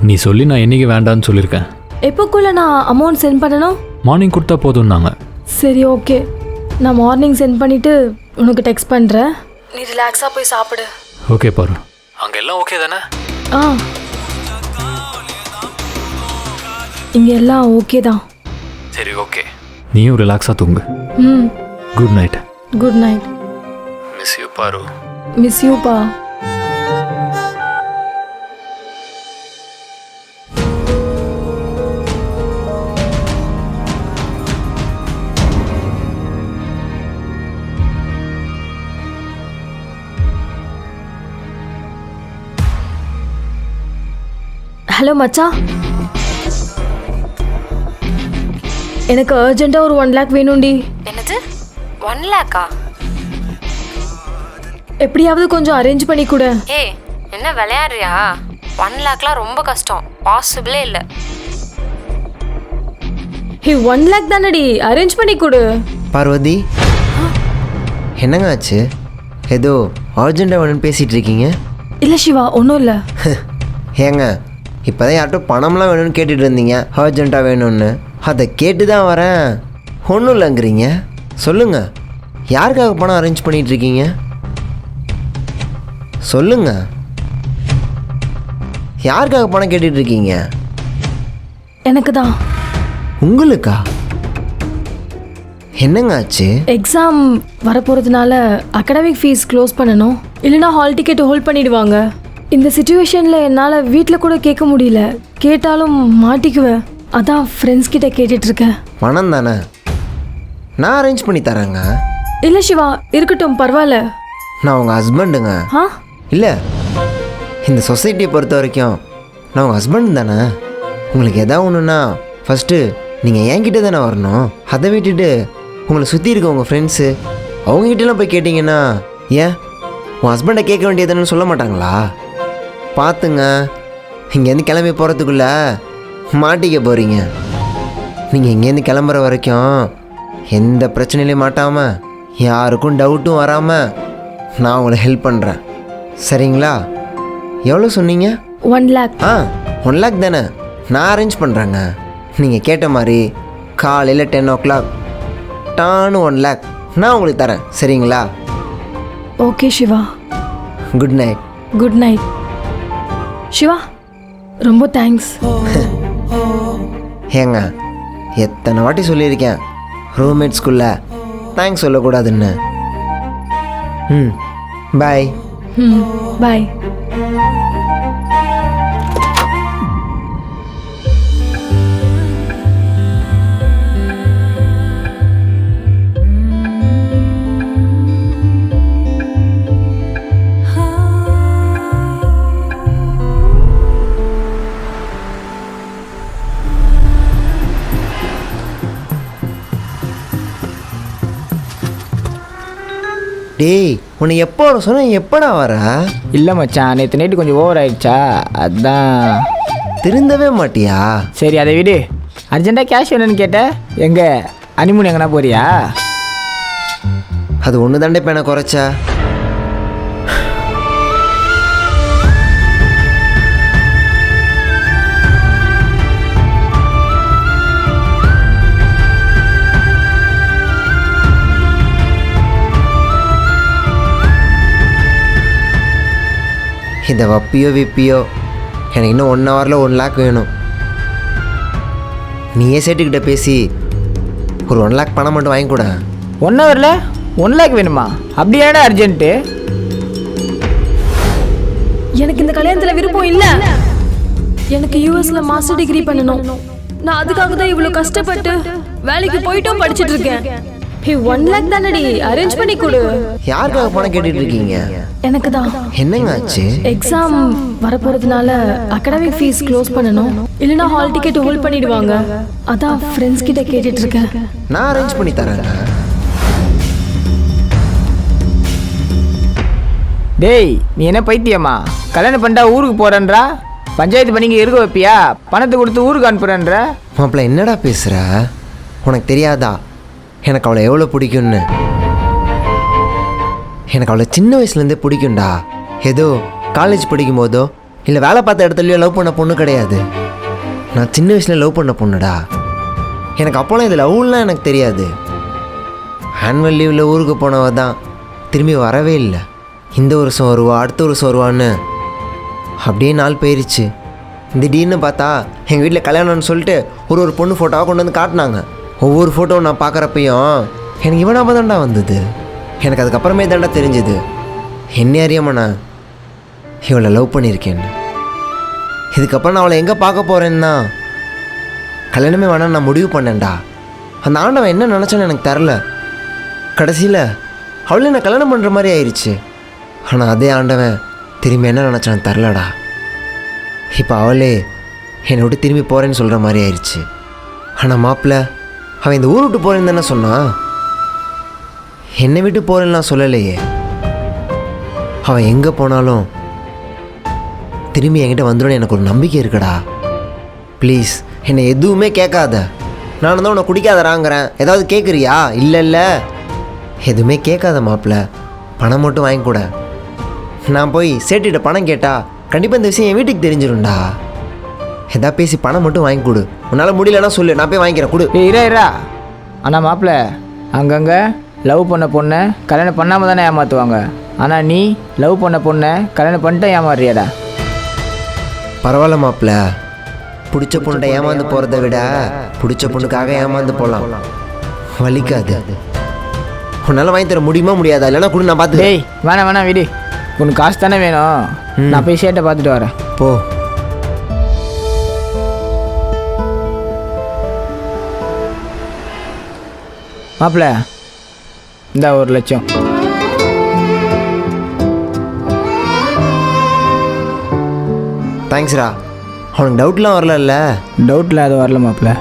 நீ சொல்லி நான் என்னைக்கு வேண்டான்னு சொல்லியிருக்கேன். எப்போக்குள்ளே நான் அமௌண்ட் சென்ட் பண்ணணும்? மார்னிங் கொடுத்தா போதும்னாங்க. சரி, ஓகே. நான் மார்னிங் சென்ட் பண்ணிவிட்டு உனக்கு டெக்ஸ்ட் பண்ணுறேன். நீ ரிலாக்ஸாக போய் சாப்பிடு. ஓகே பாரு. அங்கே எல்லாம் ஓகே தானே? ஆ, இங்கே எல்லாம் ஓகே தான். சரி, ஓகே. நீயும் ரிலாக்ஸாக தூங்கு. Good night. Good night. Miss you பாரு. மிஸ் யூப்பா. ஹலோ மச்சான், எனக்கு அர்ஜென்ட்டாக ஒரு 1 lakh வேணும்டி. என்னது 1 lakh? எப்படியாவது கொஞ்சம் அரேஞ்ச் பண்ணி கொடு. ஏய், என்ன விளையாடுறியா? 1 lakhலாம் ரொம்ப கஷ்டம், பாசிபிளே இல்லை. ஹே, 1 lakh தானடி, அரேஞ்ச் பண்ணி கொடு. பார்வதி, என்னங்க ஆச்சு? ஏதோ அர்ஜென்ட்டாக வேணும்னு பேசிகிட்டு இருக்கீங்க. இல்லை சிவா, ஒன்றும் இல்லை. ஏங்க, இப்போ தான் யார்கிட்ட பணம்லாம் வேணும்னு கேட்டுட்டு இருந்தீங்க, அர்ஜென்ட்டாக வேணும்னு. அதை கேட்டு தான் வரேன், ஒன்றும் இல்லைங்கிறீங்க. சொல்லுங்கள், யாருக்காக பணம் அரேஞ்ச் பண்ணிகிட்ருக்கீங்க? சொல்லுங்க, யாருக்காக பணம் கேட்டுட்ருக்கீங்க? எனக்கு தான். உங்களுக்கா? என்னங்க ஆச்சு? எக்ஸாம் வரப்போகிறதுனால அகடமிக் ஃபீஸ் க்ளோஸ் பண்ணணும், இல்லைனா ஹால் டிக்கெட் ஹோல்ட் பண்ணிடுவாங்க. இந்த சுச்சுவேஷனில் என்னால் வீட்டில் கூட கேட்க முடியல, கேட்டாலும் மாட்டிக்குவேன். அதான் ஃப்ரெண்ட்ஸ் கிட்ட கேட்டுட்ருக்கேன். பணம் தானே, நான் அரேஞ்ச் பண்ணி தரேங்க. இல்லை சிவா, இருக்கட்டும், பரவாயில்ல. நான் உங்கள் ஹஸ்பண்டுங்க. ஆ, இல்லை, இந்த சொசைட்டியை பொறுத்த வரைக்கும் நான் உங்கள் ஹஸ்பண்ட் தானே. உங்களுக்கு எதாவது ஒன்றுன்னா ஃபஸ்ட்டு நீங்கள் என்கிட்ட தானே வரணும். அதை விட்டுட்டு உங்களை சுற்றி இருக்க உங்கள் ஃப்ரெண்ட்ஸு அவங்ககிட்டலாம் போய் கேட்டிங்கன்னா, ஏன் உன் ஹஸ்பண்டை கேட்க வேண்டியதுன்னு சொல்ல மாட்டாங்களா? பார்த்துங்க, இங்கேருந்து கிளம்பி போகிறதுக்குள்ளே மாட்டிக்க போகிறீங்க. நீங்கள் இங்கேருந்து கிளம்புற வரைக்கும் எந்த பிரச்சனையிலையும் மாட்டாமல், யாருக்கும் டவுட்டும் வராமல் நான் உங்களுக்கு ஹெல்ப் பண்ணுறேன். சரிங்களா? எவ்வளோ சொன்னீங்க? 1 lakh. 1 lakh தானே, நான் அரேஞ்ச் பண்ணுறேங்க. நீங்கள் கேட்ட மாதிரி காலையில் 10 o'clock டான்னு 1 lakh நான் உங்களுக்கு தரேன். சரிங்களா? Okay Siva. Good night. Good night. Siva, ரொம்ப தேங்க்ஸ். ஏங்க, எத்தனை வாட்டி சொல்லியிருக்கேன் ரூம்மேட்ஸ்குள்ளே தேங்க்ஸ் சொல்லக்கூடாதுன்னு. பாய். பாய். டேய், உன்னை எப்போ வர சொன்ன, எப்படா வர? இல்லை மச்சான், நேற்று நைட்டு கொஞ்சம் ஓவர் ஆயிடுச்சா, அதான். திருந்தவே மாட்டியா? சரி அதை விடு. அர்ஜென்ட்டாக கேஷ் வேணும்னு கேட்டேன். எங்கே ஹனிமூன் எங்கன்னா போறியா? அது ஒன்று தாண்டே இப்போ எனக்கு குறைச்சா. இந்த வப்பியோ விப்பியோ எனக்கு இன்னும் 1 hourல 1 lakh வேணும். நீயே சேட்டுக்கிட்ட பேசி ஒரு 1 lakh பணம் மட்டும் வாங்கி கூட. 1 hourல 1 lakh வேணுமா? அப்படியாடா அர்ஜென்ட்டு? எனக்கு இந்த கல்யாணத்துல விருப்பம் இல்ல. எனக்கு யூஎஸ்ல மாஸ்டர் டிகிரி பண்ணணும். நான் அதுக்காக தான் இவ்வளவு கஷ்டப்பட்டு வேலைக்கு போயிட்டும் படிச்சிட்டு இருக்கேன். 1 lakh தானடி, அரேஞ்ச் பண்ணி கொடு. யாருக்காக பணம் கேட்டுட்டு இருக்கீங்க? எனக்கு தான். என்னங்க ஆச்சு? எக்ஸாம் வரப்போறதுனால அகாடமிக் ஃபீஸ் க்ளோஸ் பண்ணணும், இல்லனா ஹால் டிக்கெட் ஹோல்ட் பண்ணிடுவாங்க. அதான் ஃப்ரெண்ட்ஸ் கிட்ட கேட்டுட்டு இருக்கேன். நான் அரேஞ்ச் பண்ணி தரேங்க. டேய், நீ என்ன பைத்தியமா? கல்யாணம் பண்ணிட்டா ஊருக்கு போகிறேன்றா, பஞ்சாயத்து பண்ணிங்க இருக்க வைப்பியா? பணத்தை கொடுத்து ஊருக்கு அனுப்புகிறேன்ற. மாப்பிள்ள என்னடா பேசுகிற? உனக்கு தெரியாதா எனக்கு அவளை எவ்வளோ பிடிக்கும்னு? எனக்கு அவளை சின்ன வயசுலேருந்தே பிடிக்கும்டா. ஏதோ காலேஜ் படிக்கும் போதோ இல்லை வேலை பார்த்த இடத்துலையோ லவ் பண்ண பொண்ணு கிடையாது. நான் சின்ன வயசில் லவ் பண்ண பொண்ணுடா. எனக்கு அப்போலாம் இது லவ்லாம் எனக்கு தெரியாது. ஆனுவல் லீவில் ஊருக்கு போனவ தான் திரும்பி வரவே இல்லை. இந்த வருஷம் வருவா, அடுத்த வருஷம் வருவான்னு அப்படியே நாள் போயிருச்சு. திடீர்னு பார்த்தா எங்கள் வீட்டில் கல்யாணம்னு சொல்லிட்டு ஒரு பொண்ணு ஃபோட்டோவாக கொண்டு வந்து காட்டினாங்க. ஒவ்வொரு ஃபோட்டோவும் நான் பார்க்குறப்பையும் எனக்கு இவனாக தான்டா வந்தது. எனக்கு அதுக்கப்புறமே தான்டா தெரிஞ்சுது என்ன அறியாம நான் இவளை லவ் பண்ணியிருக்கேன்னு. இதுக்கப்புறம் நான் அவளை எங்கே பார்க்க போகிறேன்னா கல்யாணமே வேணான்னு நான் முடிவு பண்ணேன்டா. அந்த ஆண்டவன் என்ன நினச்சான்னு எனக்கு தெரில. கடைசியில் அவளே நான் கல்யாணம் பண்ணுற மாதிரி ஆயிடுச்சு. ஆனால் அதே ஆண்டவன் திரும்பி என்ன நினச்சான்னு தெரிலடா. இப்போ அவளே என்னை விட்டு திரும்பி போகிறேன்னு சொல்கிற மாதிரி ஆயிடுச்சு. ஆனால் மாப்பிள்ள அவன் இந்த ஊர் விட்டு போகிறேன்னு தானே சொன்னான். என்னை விட்டு போகிறேன்னு நான் சொல்லலையே. அவன் எங்கே போனாலும் திரும்பி என்கிட்ட வந்துடும் எனக்கு ஒரு நம்பிக்கை இருக்குடா. ப்ளீஸ் என்னை எதுவுமே கேட்காத. நான் தான் உன்னை குடிக்காதராங்கிறேன், ஏதாவது கேட்குறியா? இல்லை இல்லை, எதுவுமே கேட்காத மாப்பிள்ள. பணம் மட்டும் வாங்கி கூட. நான் போய் சேட்டிகிட்ட பணம் கேட்டால் கண்டிப்பாக இந்த விஷயம் என் வீட்டுக்கு தெரிஞ்சிடும்டா. எதா பேசி பணம் மட்டும் வாங்கி கொடு. உன்னால் முடியலன்னா சொல்லு, நான் போய் வாங்கிக்கிறேன், கொடு. இரா. ஆனால் மாப்பிள்ள, அங்கங்கே லவ் பண்ண பொண்ணை கல்யாணம் பண்ணாமல் தானே ஏமாற்றுவாங்க. ஆனால் நீ லவ் பண்ண பொண்ணை கல்யாணம் பண்ணிட்டு ஏமாறுறியாடா. பரவாயில்ல மாப்பிள்ள, பிடிச்ச பொண்ணுகிட்ட ஏமாந்து போகிறத விட பிடிச்ச பொண்ணுக்காக ஏமாந்து போகலாம், வலிக்காது. உன்னால் வாங்கி தர முடியுமா முடியாதா? இல்லைன்னா கூட நான் பார்த்து. டேய் வேணாம் வேணாம் விடு, உனக்கு காசு தானே வேணும். நான் போய் ஷேட்டை பார்த்துட்டு வரேன். போ. மாப்பிள்ள, இந்த 1 லட்சம். தேங்க்ஸ்ரா. அவனுக்கு டவுட்லாம் வரல? டவுட்டில் அது வரல மாப்பிள்ள.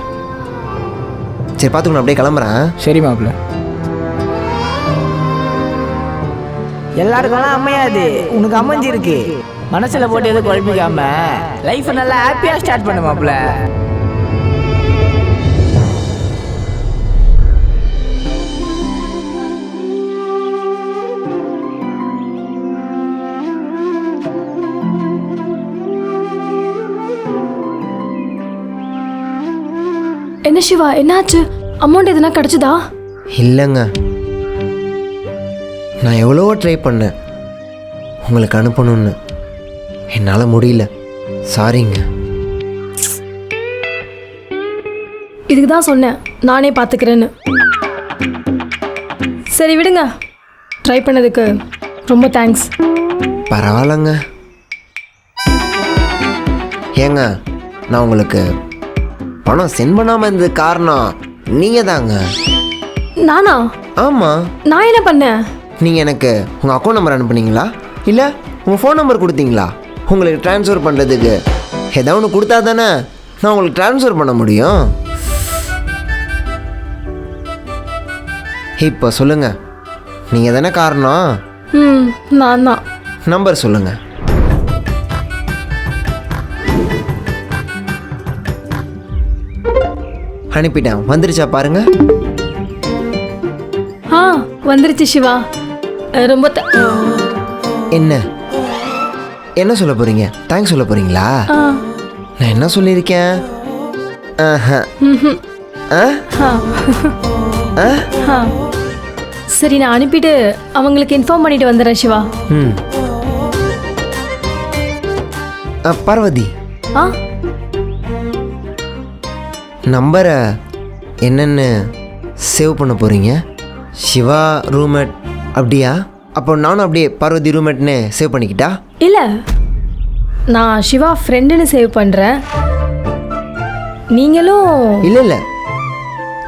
சரி பார்த்துக்கணும், அப்படியே கிளம்புறேன். சரி மாப்பிள்ள. எல்லாருக்கெல்லாம் அமையாது, உனக்கு அமைஞ்சிருக்கு. மனசில் போட்டு எதுவும் குழப்பிக்காம லைஃப்பை நல்லா ஹாப்பியாக ஸ்டார்ட் பண்ணு மாப்பிள்ள. என்ன சிவா, என்னாச்சு? அமௌண்ட் எதுனா கிடைச்சதா? இல்லைங்க, நான் எவ்வளவோ ட்ரை பண்ணேன் உங்களுக்கு அனுப்பணும்னு, என்னால் முடியல. சாரிங்க. இதுக்கு தான் சொன்னேன் நானே பார்த்துக்கிறேன்னு. சரி விடுங்க, ட்ரை பண்ணதுக்கு ரொம்ப தேங்க்ஸ். பரவாயில்லைங்க. ஏங்க, நான் உங்களுக்கு பணம் சென்ட் பண்ணாமல் இருந்தது காரணம் நீங்கள் தாங்க. நானா? ஆமாம், நான் என்ன பண்ணேன்? நீங்கள் எனக்கு உங்கள் அக்கௌண்ட் நம்பர் அனுப்புனீங்களா இல்லை உங்கள் ஃபோன் நம்பர் கொடுத்தீங்களா? உங்களுக்கு ட்ரான்ஸ்ஃபர் பண்ணுறதுக்கு ஏதாவது ஒன்று கொடுத்தா தானே நான் உங்களுக்கு ட்ரான்ஸ்ஃபர் பண்ண முடியும். இப்போ சொல்லுங்கள், நீங்கள் தானே காரணம். நான் தான். நம்பர் சொல்லுங்கள். அனுப்பிட்டேன், வந்துருச்சா பாருங்க. வந்துருச்சு சிவா. ரொம்ப என்ன என்ன சொல்ல போறீங்க? தேங்க்ஸ் சொல்ல போறீங்களா? நான் என்ன சொல்லியிருக்கேன்? சரி, நான் அனுப்பிட்டு அவங்களுக்கு இன்ஃபார்ம் பண்ணிட்டு வந்துடுறேன் சிவா. பார்வதி, நம்பரை என்னன்னு சேவ் பண்ண போறீங்க? சிவா ரூம்மேட் அப்படியா? அப்போ நானும் அப்படியே பார்வதி ரூம்மேட்னு சேவ் பண்ணிக்கிட்டா? இல்லை, நான் சிவா ஃப்ரெண்டுன்னு சேவ் பண்ணுறேன். நீங்களும்? இல்லை இல்லை,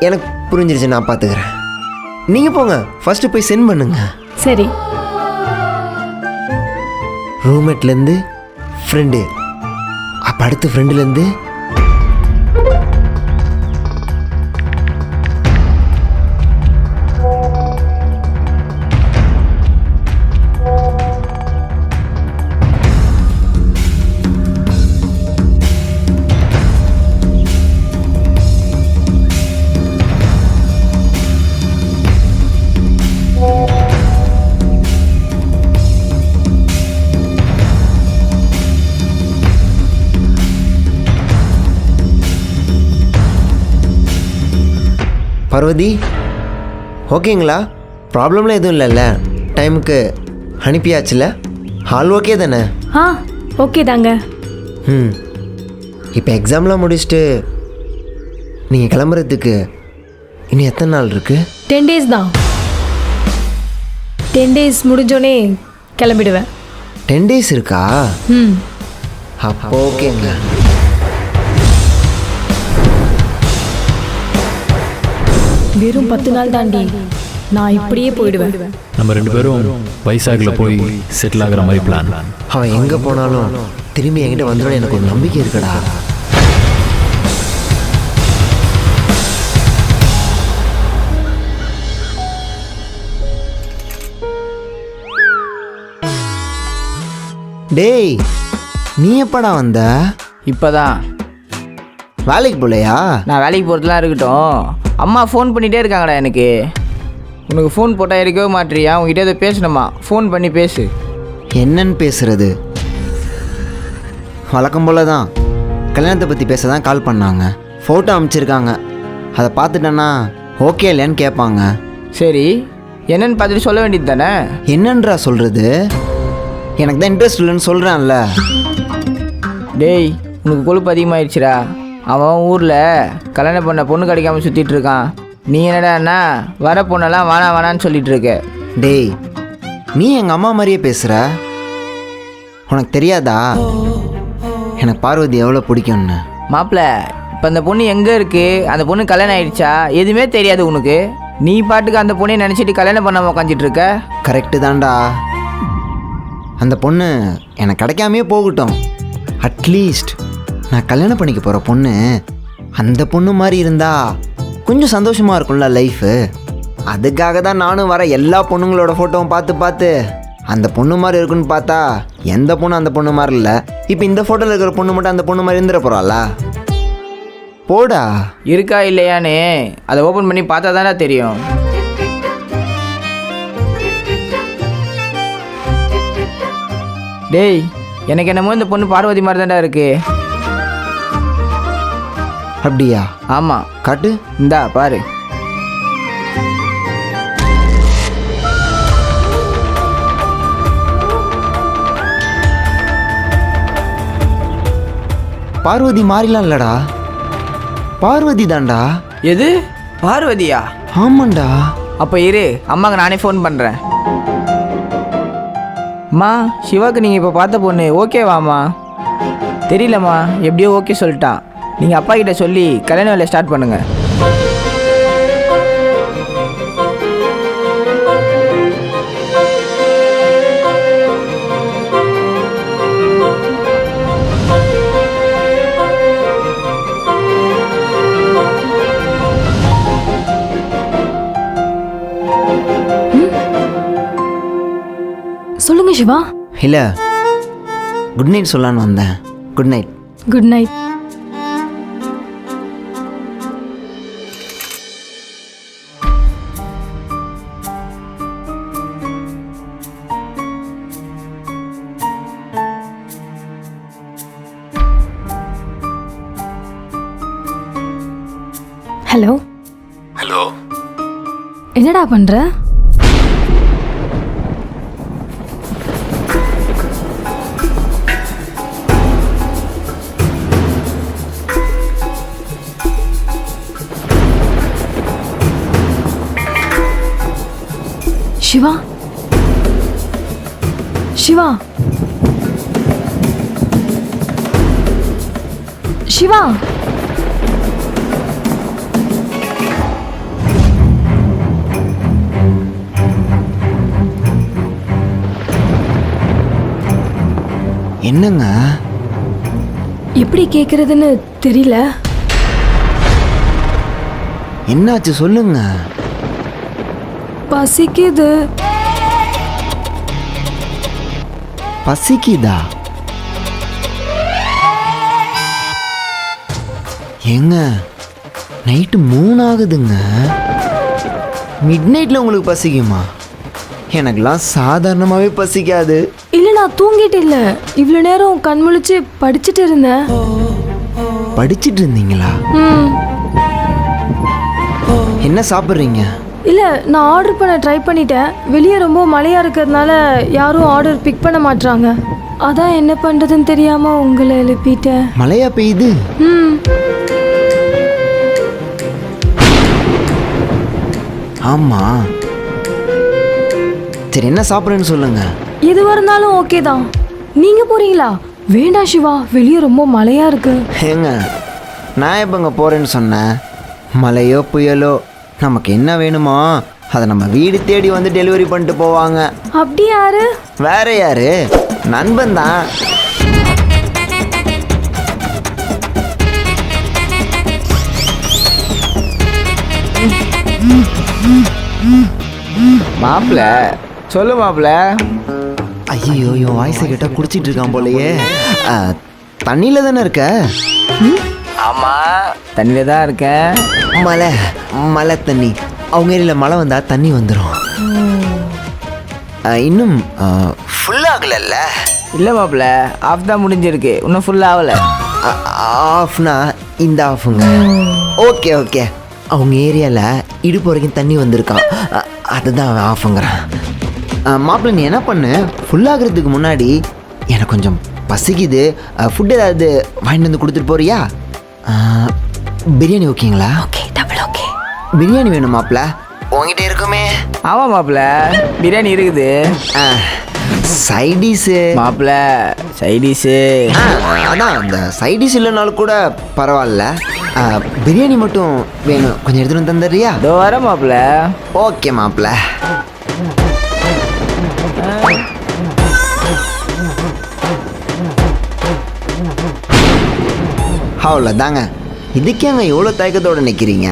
எனக்கு புரிஞ்சிருச்சு, நான் பார்த்துக்கிறேன். நீங்கள் போங்க, ஃபஸ்ட்டு போய் சென்ட் பண்ணுங்க. சரி. ரூம்மேட்லேருந்து ஃப்ரெண்டு, அப்போ அடுத்து ஃப்ரெண்டுலேருந்து பார்வதி, ஓகேங்களா? ப்ராப்ளம்லாம் எதுவும் இல்லைல்ல? டைமுக்கு அனுப்பியாச்சுல? ஆல் ஓகே தானே? ஓகே தாங்க. இப்போ எக்ஸாம்லாம் முடிச்சுட்டு நீங்கள் கிளம்புறதுக்கு இன்னும் எத்தனை நாள் இருக்குது? 10 days தான். 10 days முடிஞ்சோடனே கிளம்பிடுவேன். 10 days இருக்கா? அப்போ ஓகேங்க. வெறும் 10 நாள் தாண்டி நான் இப்படியே போயிடுவேன். நம்ம 2 பேரும் வைசாகில் போய் செட்டில் ஆகிற மாதிரி பிளான். அவன் எங்கே போனாலும் திரும்பி என்கிட்ட வந்துடும், எனக்கு ஒரு நம்பிக்கை இருக்குடா. டேய், நீ எப்படா வந்த? இப்போதான். வேலைக்கு போகலையா? நான் வேலைக்கு போகிறதுலாம் இருக்கட்டும், அம்மா ஃபோன் பண்ணிகிட்டே இருக்காங்கடா எனக்கு. உனக்கு ஃபோன் போட்டால் எடுக்கவே மாட்டியா? உங்ககிட்ட எதை பேசணுமா? ஃபோன் பண்ணி பேசு. என்னன்னு பேசுறது? வழக்கம் போல தான், கல்யாணத்தை பற்றி பேச தான் கால் பண்ணாங்க. ஃபோட்டோ அனுப்பிச்சிருக்காங்க, அதை பார்த்துட்டேன்னா ஓகே இல்லையான்னு கேட்பாங்க. சரி, என்னன்னு பார்த்துட்டு சொல்ல வேண்டியது தானே? என்னன்றா சொல்கிறது? எனக்கு தான் இன்ட்ரெஸ்ட் இல்லைன்னு சொல்கிறேன்ல. டேய், உனக்கு கொழுப்பு அதிகமாகிடுச்சுடா. அவன் ஊரில் கல்யாணம் பண்ண பொண்ணு கிடைக்காம சுற்றிட்டு இருக்கான். நீ என்னடான்னா வர பொண்ணெல்லாம் வேணான்னு சொல்லிட்டு இருக்க. டேய், நீ எங்கள் அம்மா மாதிரியே பேசுகிற. உனக்கு தெரியாதா எனக்கு பார்வதி எவ்வளோ பிடிக்கும்னு? மாப்பிள்ள, இப்போ அந்த பொண்ணு எங்கே இருக்குது? அந்த பொண்ணு கல்யாணம் ஆயிடுச்சா? எதுவுமே தெரியாது உனக்கு. நீ பாட்டுக்கு அந்த பொண்ணையை நினச்சிட்டு கல்யாணம் பண்ணாமல் உட்காந்துட்டு இருக்க. கரெக்டு தான்டா. அந்த பொண்ணு எனக்கு கிடைக்காமையே போகட்டும். அட்லீஸ்ட் நான் கல்யாணம் பண்ணிக்க போகிற பொண்ணு அந்த பொண்ணு மாதிரி இருந்தா கொஞ்சம் சந்தோஷமாக இருக்கும்ல லைஃபு. அதுக்காக தான் நானும் வர எல்லா பொண்ணுங்களோட ஃபோட்டோவும் பார்த்து அந்த பொண்ணு மாதிரி இருக்குன்னு பார்த்தா எந்த பொண்ணு அந்த பொண்ணு மாதிரி இல்லை. இப்போ இந்த ஃபோட்டோவில் இருக்கிற பொண்ணு மட்டும் அந்த பொண்ணு மாதிரி இருந்துட போகிறாளா? போடா. இருக்கா இல்லையான்னு அதை ஓப்பன் பண்ணி பார்த்தா தானே தெரியும். டேய், எனக்கு என்னமோ இந்த பொண்ணு பார்வதி மாதிரி தான்டா இருக்கு. அப்படியா? ஆமாம். காட்டு. இந்தா பாரு. பார்வதி மாறிலாம் இல்லடா, பார்வதி தான்டா. எது பார்வதியா? ஆமாண்டா. அப்போ இரு, அம்மாவுக்கு நானே ஃபோன் பண்ணுறேன். அம்மா, சிவாக்கு நீங்கள் இப்போ பார்த்த பொண்ணு ஓகேவாம்மா? தெரியலம்மா, எப்படியோ ஓகே சொல்லிட்டான். நீங்கள் அப்பா கிட்ட சொல்லி கல்யாண வேலையை ஸ்டார்ட் பண்ணுங்கள். சொல்லுங்க சிவா. இல்லை, குட் நைட் சொல்லலான்னு வந்தேன். Good night. Good night. Hello. Hello. என்னடா பண்ற? சிவா, சிவா, சிவா. என்னங்க? எப்படி கேக்குறதுன்னு தெரியல. என்னாச்சு சொல்லுங்க. பசிக்குது. பசிக்குதா? ஏங்க, நைட்டு 3 ஆகுதுங்க. மிட் நைட்டில் உங்களுக்கு பசிக்குமா? எனக்குலாம் சாதாரணமாகவே பசிக்காது. இல்ல, நான் தூங்கிட்டு இல்ல, இவ்வளவு நேரம் கண் முழிச்சு படிச்சுட்டு இருந்தேன். படிச்சிட்டு இருந்தீங்களா? என்ன சாப்பிட்றீங்க? இல்ல, நான் ஆர்டர் பண்ண ட்ரை பண்ணிட்டேன். வெளியே ரொம்ப மழையா இருக்கிறதுனால யாரும் ஆர்டர் பிக் பண்ண மாட்றாங்க. அதான் என்ன பண்றதுன்னு தெரியாம உங்களை எழுப்பிட்டேன். மழையா பெய்யுது? ஆமா. சரி, என்ன சாப்பிட்றேன்னு சொல்லுங்க. எதுவா இருந்தாலும் ஓகே தான். நீங்க போறீங்களா? வேண்டாம் சிவா, வெளியே ரொம்ப மழையா இருக்கு. ஏங்க, நான் எப்போங்க போறேன்னு சொன்னேன்? மழையோ புயலோ நமக்கு என்ன வேணுமோ அதை நம்ம வீடு தேடி வந்து டெலிவரி பண்ணிட்டு போவாங்க. அப்படி யாரு? வேற யாரு? நண்பன் தான். மாப்பிள்ள சொல்லு மாப்பிள்ள. ஐயோ, என் வாய்ஸை கேட்டால் குடிச்சிட்டு இருக்கான் போலயே. தண்ணியில் தானே இருக்க? ஆமாம், தண்ணியில் தான் இருக்கேன். மழை தண்ணி. அவங்க ஏரியில் மழை வந்தால் தண்ணி வந்துடும். இன்னும் ஃபுல்லாகல? இல்லை மாப்பிள்ள, ஆஃப் தான் முடிஞ்சிருக்கு, இன்னும் ஃபுல் ஆகலை. ஆஃப்னா இந்த ஆஃபுங்க. Okay okay. அவங்க ஏரியாவில் இடுப்பு வரைக்கும் தண்ணி வந்திருக்கான், அதுதான் அவன் ஆஃபுங்கிறான். மாப்பிள்ள, நீ என்ன பண்ணு, ஃபுல்லாகிறதுக்கு முன்னாடி எனக்கு கொஞ்சம் பசிக்குது, ஃபுட் ஏதாவது வாங்கிட்டு வந்து கொடுத்துட்டு போறியா? பிரியாணி ஓகேங்களா? Okay, double okay. பிரியாணி வேணும் மாப்பிள்ள? உங்ககிட்ட இருக்குமே? ஆமாம் மாப்பிள்ள, பிரியாணி இருக்குது. சைடிஸு மாப்பிள்ள, சைடிஸு அதான் அந்த சைடிஸ் இல்லைனாலும் கூட பரவாயில்ல, பிரியாணி மட்டும் வேணும், கொஞ்சம் எடுத்துகிட்டு வந்து தந்துடுறியா? இதோ வர மாப்பிள்ள. ஓகே மாப்பிள்ள. அவ்வளோதாங்க. இதுக்கேங்க எவ்வளோ தயக்கத்தோடு நிற்கிறீங்க?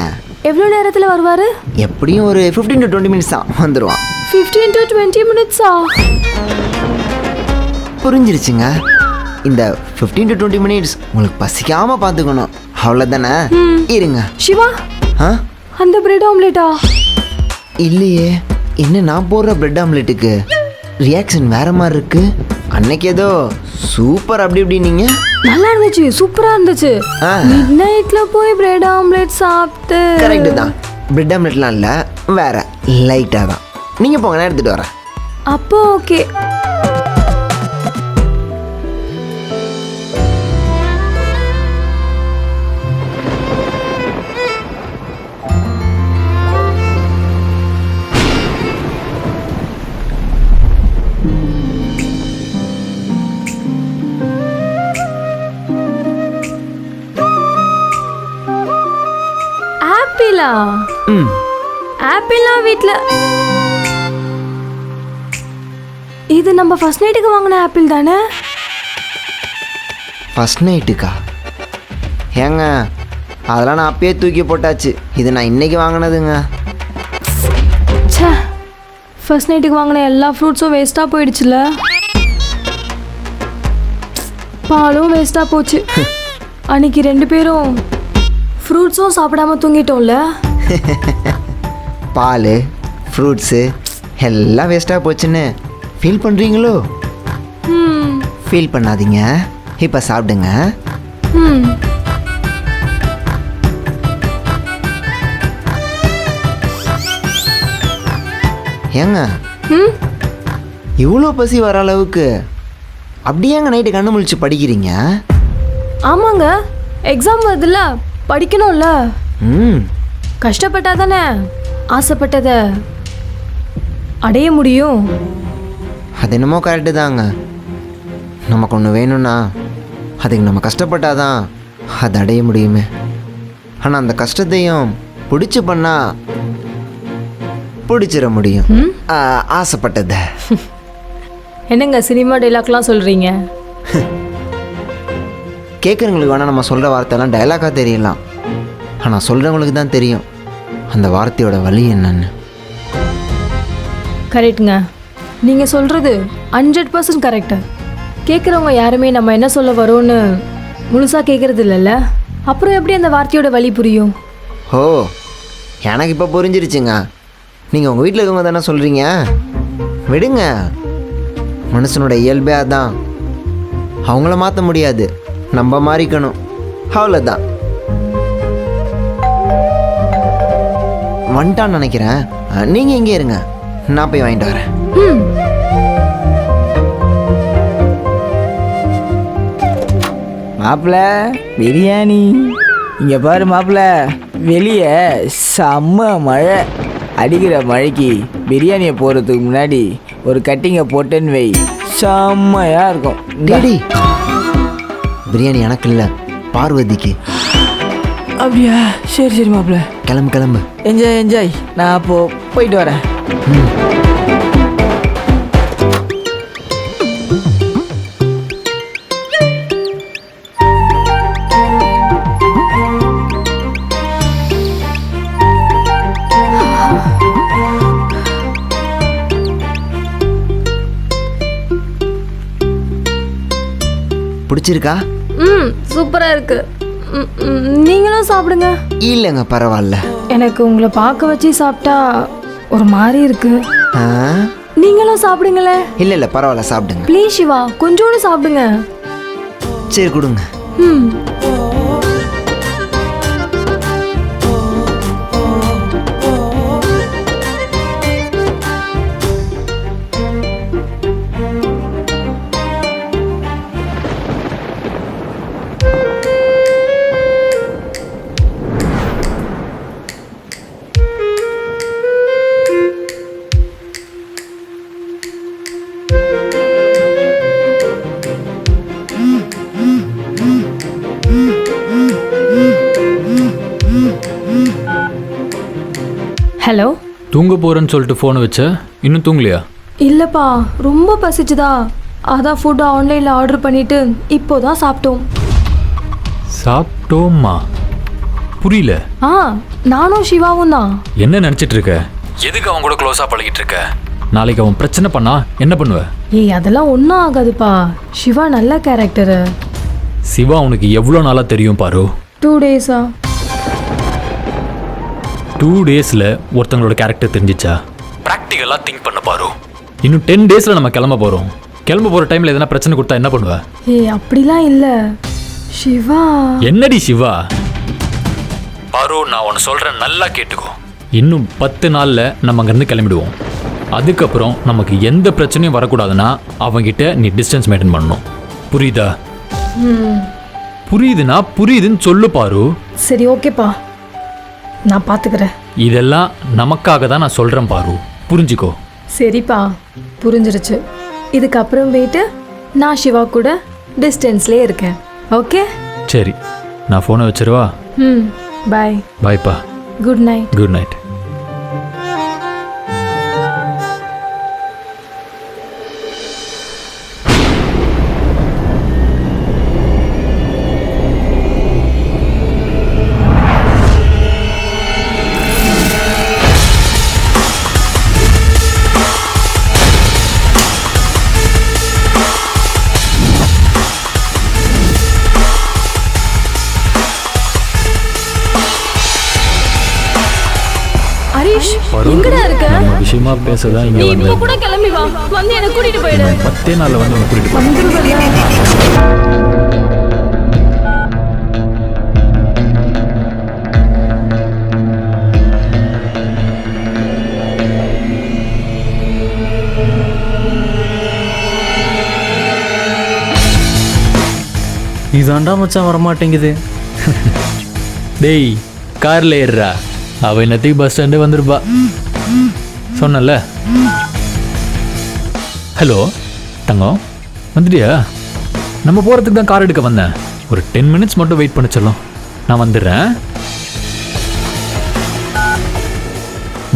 எவ்வளோ நேரத்தில் வருவாரு? எப்படியும் ஒரு 15 to 20 minutes தான் வந்துடுவான். 15 to 20 minutes-ஆ? புரிஞ்சிருச்சுங்க. இந்த 15 to 20 minutes உங்களுக்கு பசிக்காமல் பார்த்துக்கணும், அவ்வளோதானே? இருங்க. சிவா, அந்த பிரெட் ஆம்லேட்டா? இல்லையே, என்ன நான் போடுற பிரெட் ஆம்லேட்டுக்கு ரியாக்ஷன் வேற மாதிரி இருக்கு. அன்னைக்கு ஏதோ சூப்பர் அப்படி இப்படி நீங்கள் நல்லா இருந்துச்சு, சூப்பரா இருந்துச்சு. ஆ. மிட் நைட்ல போய் பிரெட் ஆம்லெட் சாப்பிட்டு. கரெக்டு தான். பிரெட் ஆம்லெட்லாம் இல்லை, வேற லைட்டாக தான். நீங்கள் போங்க, நான் எடுத்துகிட்டு வரேன். அப்போ ஓகே. ஆப்பிளா? ம் ஆப்பிள்லாம் வீட்ல. இது நம்ம ஃபர்ஸ்ட் நைட்டுக்கு வாங்கின ஆப்பிள் தானே? ஃபஸ்ட் நைட்டுக்கா? ஏங்க அதெல்லாம் நான் அப்பயே தூக்கி போட்டாச்சு. இது நான் இன்னைக்கு வாங்கினதுங்க. ச்சே, ஃபர்ஸ்ட் நைட்டுக்கு வாங்கின எல்லா ஃப்ரூட்ஸும் வேஸ்ட்டாக போயிடுச்சுல. பாலும் வேஸ்ட்டாக போச்சு. அன்னைக்கு 2 பேரும் ஃப்ரூட்ஸும் சாப்பிடாம தூங்கிட்டோம்ல. பால், ஃப்ரூட்ஸு எல்லாம் வேஸ்ட்டாக போச்சுன்னு ஃபீல் பண்ணுறீங்களோ? ஃபீல் பண்ணாதீங்க, இப்போ சாப்பிடுங்க. ம். ஏங்க ம். இவ்வளோ பசி வர அளவுக்கு அப்படியேங்க நைட்டு கண்ணு முழிச்சு படிக்கிறீங்க? ஆமாங்க, எக்ஸாம் வருதுல்ல, படிக்கணும்ல. ம் கஷ்டப்பட்டா தானே ஆசைப்பட்டதை அடைய முடியும். அது என்னமோ கரெக்டு தாங்க. நமக்கு ஒன்று வேணும்னா அதுக்கு நம்ம கஷ்டப்பட்டாதான் அது அடைய முடியுமே. ஆனால் அந்த கஷ்டத்தையும் பிடிச்சி பண்ணால் பிடிச்சிட முடியும் ஆசைப்பட்டதை. என்னங்க சினிமா டைலாக்லாம் சொல்கிறீங்க? கேட்குறவங்களுக்கு வேணால் நம்ம சொல்கிற வார்த்தைலாம் டைலாக்காக தெரியலாம், ஆனால் சொல்கிறவங்களுக்கு தான் தெரியும் அந்த வார்த்தையோட வலி என்னன்னு. கரெக்டுங்க, நீங்கள் சொல்கிறது 100% கரெக்டு. கேட்குறவங்க யாருமே நம்ம என்ன சொல்ல வரோன்னு முழுசாக கேட்குறது இல்லைல்ல, அப்புறம் எப்படி அந்த வார்த்தையோட வலி புரியும்? ஓ, எனக்கு இப்போ புரிஞ்சிருச்சுங்க. நீங்கள் உங்கள் வீட்டில் இருக்கவங்க தானே சொல்கிறீங்க, விடுங்க. மனுஷனோட இயல்பே அதான். அவங்கள மாற்ற முடியாது, நம்ம மாறிக்கணும், அவ்வளோதான். வந்துட்டான்னு நினைக்கிறேன். நீங்கள் இங்கே இருங்க, நான் போய் வாங்கிட்டு வரேன். மாப்பிள்ள பிரியாணி இங்கே பாரு மாப்பிள்ள, வெளியே செம்ம மழை அடிக்கிற மழைக்கு பிரியாணியை போடுறதுக்கு முன்னாடி ஒரு கட்டிங்கை போட்டேன்னு வை, செம்மையாக இருக்கும். டேடி, பிரியாணி எனக்கு இல்லை, பார்வதிக்கு. அப்படியா? சரி சரி மாப்பிள்ள, கிளம்பு கிளம்பு. Enjoy enjoy. நான் அப்போது போயிட்டு வரேன். பிடிச்சிருக்கா? சூப்பராக இருக்கு. நீங்களும் சாப்பிடுங்க. இல்லைங்க, பரவாயில்ல. எனக்கு உங்களை பார்க்க வச்சு சாப்பிட்டா ஒரு மாதிரி இருக்கு. நீங்களும் சாப்பிடுங்களேன். இல்லை இல்லை, பரவாயில்ல, சாப்பிடுங்க. ப்ளீஸ் சிவா, கொஞ்சோண்டு சாப்பிடுங்க. சரி, கொடுங்க. ம். ஹலோ, தூங்க போகிறேன்னு சொல்லிட்டு ஃபோனை வச்ச, இன்னும் தூங்கலையா? இல்லைப்பா, ரொம்ப பசிச்சுதா, அதான் ஃபுட் ஆன்லைனில் ஆர்டர் பண்ணிட்டு இப்போ தான் சாப்பிட்டோம். சாப்பிட்டோம்மா? புரியல. நானும் சிவாவும் தான். என்ன நினச்சிட்டு இருக்க? எதுக்கு அவன் கூட க்ளோஸாக பழகிட்டு இருக்க? நாளைக்கு அவன் பிரச்சனை பண்ணா என்ன பண்ணுவ? ஏய், அதெல்லாம் ஒன்றும் ஆகாதுப்பா, சிவா நல்ல கேரக்டரு. சிவா உனக்கு எவ்வளோ நாளாக தெரியும் பாரு? 2 டேஸா? 2 டேஸில் ஒருத்தங்களோட கேரக்டர் தெரிஞ்சிச்சா? ப்ராக்டிக்கலாக திங்க் பண்ண பாரு. இன்னும் 10 டேஸில் நம்ம கிளம்ப போகிறோம். கிளம்ப போகிற டைமில் எதனா பிரச்சனை கொடுத்தா என்ன பண்ணுவ? ஏய் அப்படிலாம் இல்லை சிவா. என்னடி சிவா? பாரு, நான் ஒன்று சொல்கிறேன், நல்லா கேட்டுக்கோ. இன்னும் 10 நாளில் நம்ம அங்கேருந்து கிளம்பிடுவோம். அதுக்கப்புறம் நமக்கு எந்த பிரச்சனையும் வரக்கூடாதுன்னா அவங்கிட்ட நீ டிஸ்டன்ஸ் மெயின்டைன் பண்ணணும். புரியுதா? புரியுதுன்னா புரியுதுன்னு சொல்லு பாரு. சரி ஓகேப்பா, நான் பார்த்துக்கிறேன். இதெல்லாம் நமக்காக தான் நான் சொல்கிறேன் பாரு, புரிஞ்சுக்கோ. சரிப்பா, புரிஞ்சிருச்சு. இதுக்கப்புறம் போயிட்டு நான் சிவா கூட டிஸ்டன்ஸ்லேயே இருக்கேன். ஓகே சரி, நான் ஃபோனை வச்சிருவா. பாய். பாய்ப்பா. Good night. Good night. Harish, எங்கடா இருக்க? நம்ம விஷயமா பேசதான் இங்கே நீ வந்து இப்போ கூட கிளம்பி வா, வந்து என்னை கூட்டிட்டு போயிடு. 10 நாளில் வந்து உன்னை கூட்டிட்டு போறேன். வந்துருவல்ல? இதாண்டா மச்சான் வரமாட்டேங்குது. டேய், காரில் ஏறுறா. அவள் என்னத்துக்கு பஸ் ஸ்டாண்டு வந்துருப்பா. சொன்னல. ஹலோ தங்கம், வந்துட்டியா? நம்ம போகிறதுக்கு தான் கார் எடுக்க வந்தேன். ஒரு 10 மினிட்ஸ் மட்டும் வெயிட் பண்ண சொல்லும், நான் வந்துடுறேன்.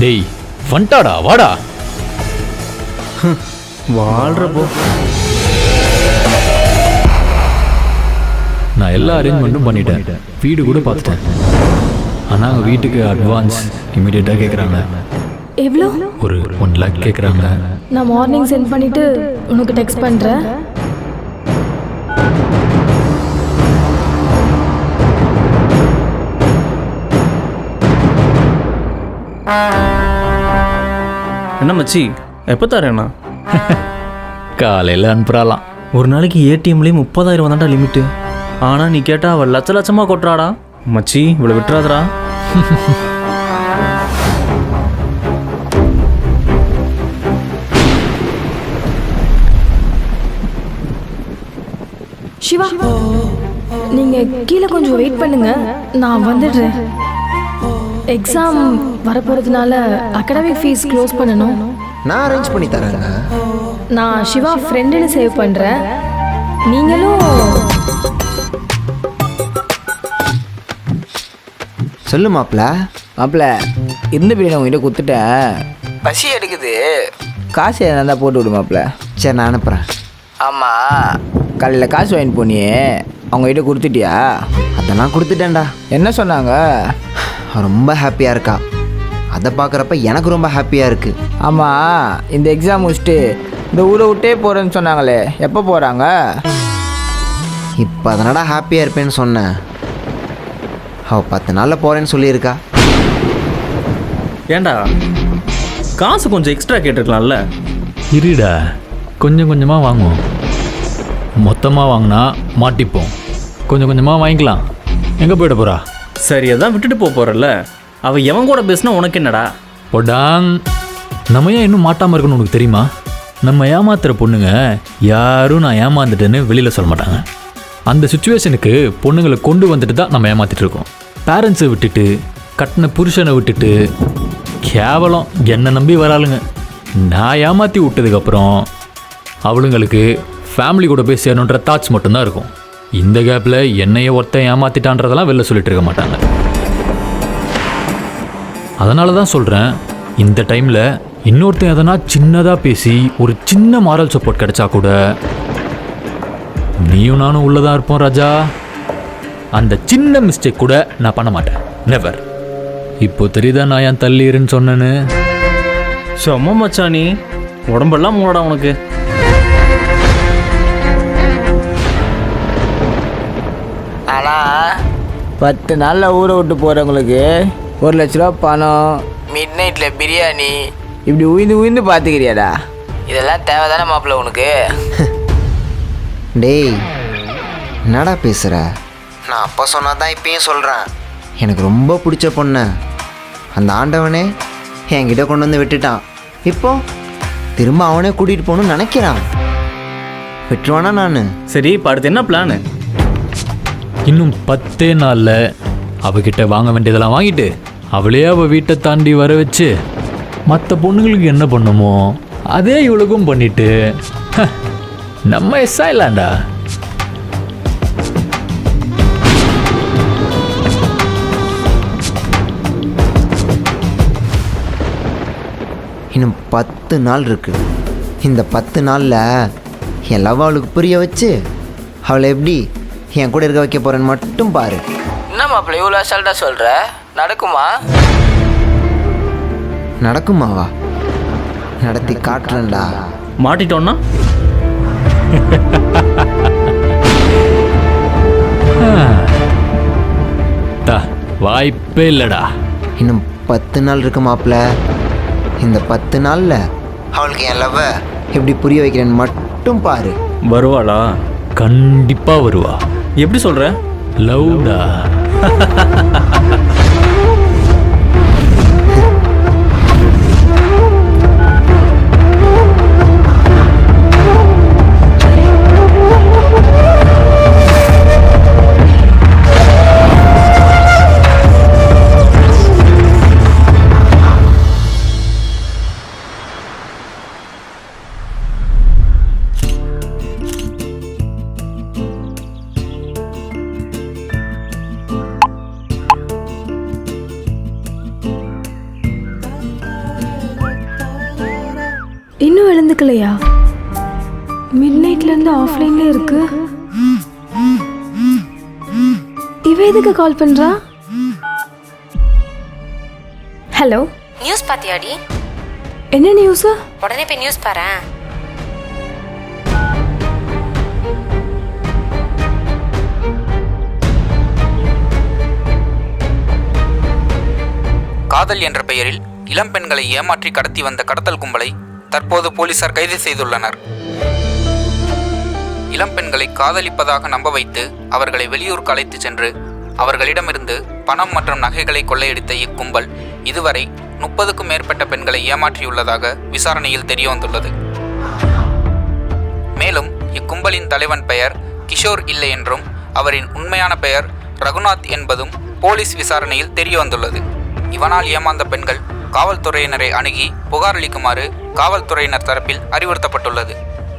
டேய் வந்துட்டாடா, வாடா. வாழ்றப்போ நான் எல்லா அரேஞ்ச்மெண்ட்டும் பண்ணிட்டேன், வீடு கூட பார்த்துட்டேன். ஆனால் அவங்க வீட்டுக்கு அட்வான்ஸ் இமீடியட்டாக கேட்குறாங்க. எவ்வளோ? ஒரு 1 lakh கேட்குறாங்க. நான் மார்னிங் சென்ட் பண்ணிட்டு உனக்கு டெக்ஸ்ட் பண்ணுறேன். என்ன மச்சி, எப்போ தரேண்ணா? காலையில் அனுப்புகிறாலாம். ஒரு நாளைக்கு ஏடிஎம்லேயே 30,000 தான்டா லிமிட்டு. ஆனால் நீ கேட்டால் அவள் லட்சமாக கொட்டுறாடா. மச்சி இவ்வளோ விட்டுறாதடா. சிவா, நீங்க கீழே கொஞ்சம் வெயிட் பண்ணுங்க, நான் வந்துடுறேன். எக்ஸாம் வரப்போறதுனால அகாடமிக் ஃபீஸ் க்ளோஸ் பண்ணணும். நான் அரேஞ்ச் பண்ணி தரேங்க. நான் சிவா ஃப்ரெண்டுன்னு சேவ் பண்றேன். நீங்களும் சொல்லு மாப்ள. மாப்பிள்ள, இருந்த பிரியாணி உங்ககிட்ட கொடுத்துட்டேன். பசி எடுக்குது, காசு எதனா போட்டு விடு மாப்பிள்ள. சரி, நான் அனுப்புகிறேன். ஆமாம், காலையில் காசு வாங்கிட்டு போனியே, அவங்ககிட்ட கொடுத்துட்டியா? அதெல்லாம் கொடுத்துட்டேன்டா. என்ன சொன்னாங்க? ரொம்ப ஹாப்பியாக இருக்கா. அதை பார்க்குறப்ப எனக்கு ரொம்ப ஹாப்பியாக இருக்குது. ஆமாம், இந்த எக்ஸாம் முடிச்சுட்டு இந்த ஊரை விட்டே போகிறேன்னு சொன்னாங்களே, எப்போ போகிறாங்க? இப்போ அதனடா ஹாப்பியாக இருப்பேன்னு சொன்னேன். அவள் 10 நாளில் போகிறேன்னு சொல்லியிருக்கா. ஏண்டா காசு கொஞ்சம் எக்ஸ்ட்ரா கேட்டிருக்கலாம்ல? இருடா, கொஞ்சம் கொஞ்சமாக வாங்குவோம். மொத்தமாக வாங்கினா மாட்டிப்போம், கொஞ்சம் கொஞ்சமாக வாங்கிக்கலாம். எங்கே போயிட போகிறா? சரி, அதான் விட்டுட்டு போகிறல்ல. அவள் எவன் கூட பேசினா உனக்கு என்னடா? பொடாங், நம்ம ஏன் இன்னும் மாட்டாமல் இருக்குன்னு உனக்கு தெரியுமா? நம்ம ஏமாத்துற பொண்ணுங்க யாரும் நான் ஏமாந்துட்டேன்னு வெளியில் சொல்ல மாட்டாங்க. அந்த சுச்சுவேஷனுக்கு பொண்ணுங்களை கொண்டு வந்துட்டு தான் நம்ம ஏமாத்திட்டு இருக்கோம். பேரண்ட்ஸை விட்டுட்டு, கட்டின புருஷனை விட்டுட்டு, கேவலம் என்னை நம்பி வராளுங்க. நான் ஏமாற்றி விட்டதுக்கப்புறம் அவளுங்களுக்கு ஃபேமிலி கூட போய் சேரணுன்ற தாட்ஸ் மட்டும்தான் இருக்கும். இந்த கேப்பில் என்னையே ஒருத்தன் ஏமாத்திட்டான்றதெல்லாம் வெளில சொல்லிட்டு இருக்க மாட்டாங்க. அதனால தான் சொல்கிறேன், இந்த டைமில் இன்னொருத்தன் எதனா சின்னதாக பேசி ஒரு சின்ன மாரல் சப்போர்ட் கிடைச்சா கூட நீயும் நானும் உள்ளதான் இருப்போம் ராஜா. அந்த சின்ன மிஸ்டேக் கூட நான் பண்ண மாட்டேன், நெவர். இப்போ தெரியுதா நான் ஏன் தள்ளிடுன்னு சொன்னேன்னு? சும்மா மச்சான், நீ உடம்பெல்லாம் மூடா உனக்கு. ஆனால் 10 நாளில் ஊரை விட்டு போகிறவங்களுக்கு 1 லட்ச ரூபா பணம், மிட் நைட்டில் பிரியாணி, இப்படி உயிந்து உயிந்து பார்த்துக்கிறியாடா? இதெல்லாம் தேவைதானே மாப்பிள்ள உனக்கு? டேய் என்னடா பேசுகிற? நான் அப்போ சொன்னாதான் இப்பயும் சொல்கிறேன். எனக்கு ரொம்ப பிடிச்ச பொண்ணு அந்த ஆண்டவனே என்கிட்ட கொண்டு வந்து விட்டுட்டான். இப்போ திரும்ப அவனே கூட்டிகிட்டு போகணும்னு நினைக்கிறான். விட்டுருவானா நான்? சரி இப்போ அடுத்து என்ன பிளானு? இன்னும் 10 நாளில் அவகிட்ட வாங்க வேண்டியதெல்லாம் வாங்கிட்டு அவளே அவள் வீட்டை தாண்டி வர வச்சு மற்ற பொண்ணுங்களுக்கு என்ன பண்ணுமோ அதே இவளுக்கும் பண்ணிட்டு நம்ம எஸ் ஆயிடலாம்டா. இன்னும் 10 நாள் இருக்குது. இந்த 10 நாளில் என் லவ் அவளுக்கு புரிய வச்சு அவளை எப்படி என் கூட இருக்க வைக்க போகிறேன்னு மட்டும் பாரு. என்ன மாப்பிள்ள இவ்வளோ அசால்ட்டாக சொல்கிற? நடக்குமா? நடக்குமாவா? நடத்தி காட்டுறேன்டா. மாட்டிட்டோன்னா வாய்ப்பே இல்லைடா. இன்னும் 10 நாள் இருக்கு மாப்பிள்ள. இந்த 10 நாளில் அவளுக்கு என் லவ்வை எப்படி புரிய வைக்கிறேன்னு மட்டும் பாரு. வருவாளா? கண்டிப்பா வருவா. எப்படி சொல்கிற? லவ்டா. இன்னும் எழுந்துக்கலையா? மிட் நைட்லேருந்து ஆஃப்லைன்ல இருக்கு. இவ எதுக்கு கால் பண்றா? ஹலோ, நியூஸ் பாத்தியாடி? என்ன நியூஸ்? உடனே போய் நியூஸ் பாரேன். காதல் என்ற பெயரில் இளம் பெண்களை ஏமாற்றி கடத்தி வந்த கடத்தல் கும்பலை தற்போது போலீசார் கைது செய்துள்ளனர். இளம் பெண்களை காதலிப்பதாக நம்ப வைத்து அவர்களை வெளியூருக்கு அழைத்து சென்று அவர்களிடமிருந்து பணம் மற்றும் நகைகளை கொள்ளையடித்த இக்கும்பல் இதுவரை 30க்கும் மேற்பட்ட பெண்களை ஏமாற்றியுள்ளதாக விசாரணையில் தெரியவந்துள்ளது. மேலும் இக்கும்பலின் தலைவன் பெயர் கிஷோர் இல்லை என்றும் அவரின் உண்மையான பெயர் ரகுநாத் என்பதும் போலீஸ் விசாரணையில் தெரியவந்துள்ளது. இவனால் ஏமாந்த பெண்கள் காவல்துறையினரை அணுகி புகார் அளிக்குமாறு காவல்துறையினர் தரப்பில் அறிவுறுத்தப்பட்டுள்ளது.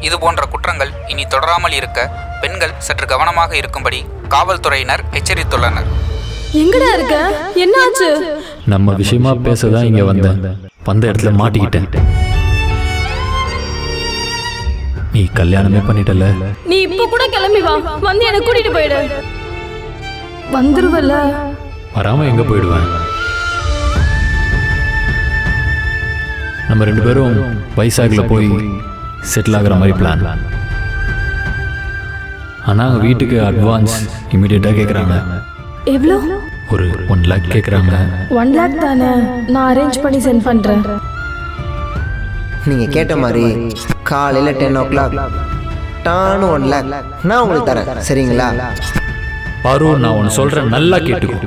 இதுபோன்ற குற்றங்கள் இனி தொடராமல் இருக்க பெண்கள் சற்று கவனமாக இருக்கும்படி காவல்துறையினர் எச்சரித்துள்ளனர். எங்கடா இருக்க? என்னாச்சு? நம்ம விஷயமா பேசதான் இங்க வந்த இடத்துல மாட்டிக்கிட்டேன். நீ கல்யாணமே பண்ணிட்டல. நீ இப்ப கூட கிளம்பி வா, வந்து என்ன கூட்டிட்டு போயிடு. வந்துருவல்ல? வராம எங்க போயிடுவேன்? நம்ம 2 பேரும் வைசாக்ல போய் செட்டில் ஆகிற மாதிரி பிளான். ஆனால் அவங்க வீட்டுக்கு அட்வான்ஸ் இமீடியட்டாக கேட்குறாங்க. எவ்வளோ? ஒரு 1 lakh கேட்குறாங்க. 1 lakh தானே, நான் அரேஞ்ச் பண்ணி சென்ட் பண்ணுறேன். நீங்கள் கேட்ட மாதிரி காலையில் 10 o'clock டானு 1 lakh நான் உங்களுக்கு தரேன். சரிங்களா? பாரு, நான் ஒன்று சொல்கிறேன், நல்லா கேட்டுக்கோ.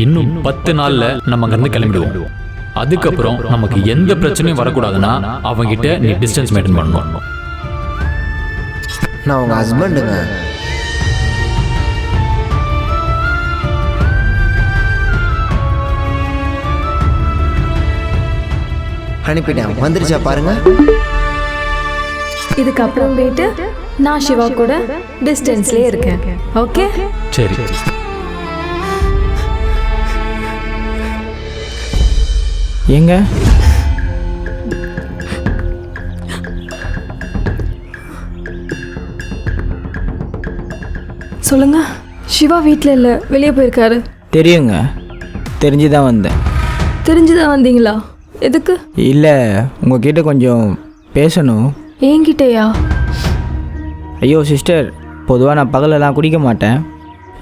இன்னும் 10 நாளில் நம்ம அங்கேருந்து கிளம்பிடுவோம். அதுக்கப்புறம் நமக்கு எந்த பிரச்சனையும் வரக்கூடாதுன்னா அவங்ககிட்ட நீ டிஸ்டன்ஸ் மெயின்டைன் பண்ணணும். நான் உங்கள் ஹஸ்பண்டுங்க. அனுப்பிட்டேன், வந்துருச்சா பாருங்க. இதுக்கப்புறம் போயிட்டு நான் சிவா கூட டிஸ்டன்ஸ்லேயே இருக்கேன். ஓகே, சரி. எங்க சொல்லுங்க. சிவா வீட்டில் இல்லை, வெளியே போயிருக்காரு. தெரியுங்க, தெரிஞ்சுதான் வந்தேன். தெரிஞ்சுதான் வந்தீங்களா? எதுக்கு? இல்லை, உங்ககிட்ட கொஞ்சம் பேசணும். என்கிட்டயா? ஐயோ சிஸ்டர், பொதுவாக நான் பகலெல்லாம் குடிக்க மாட்டேன்.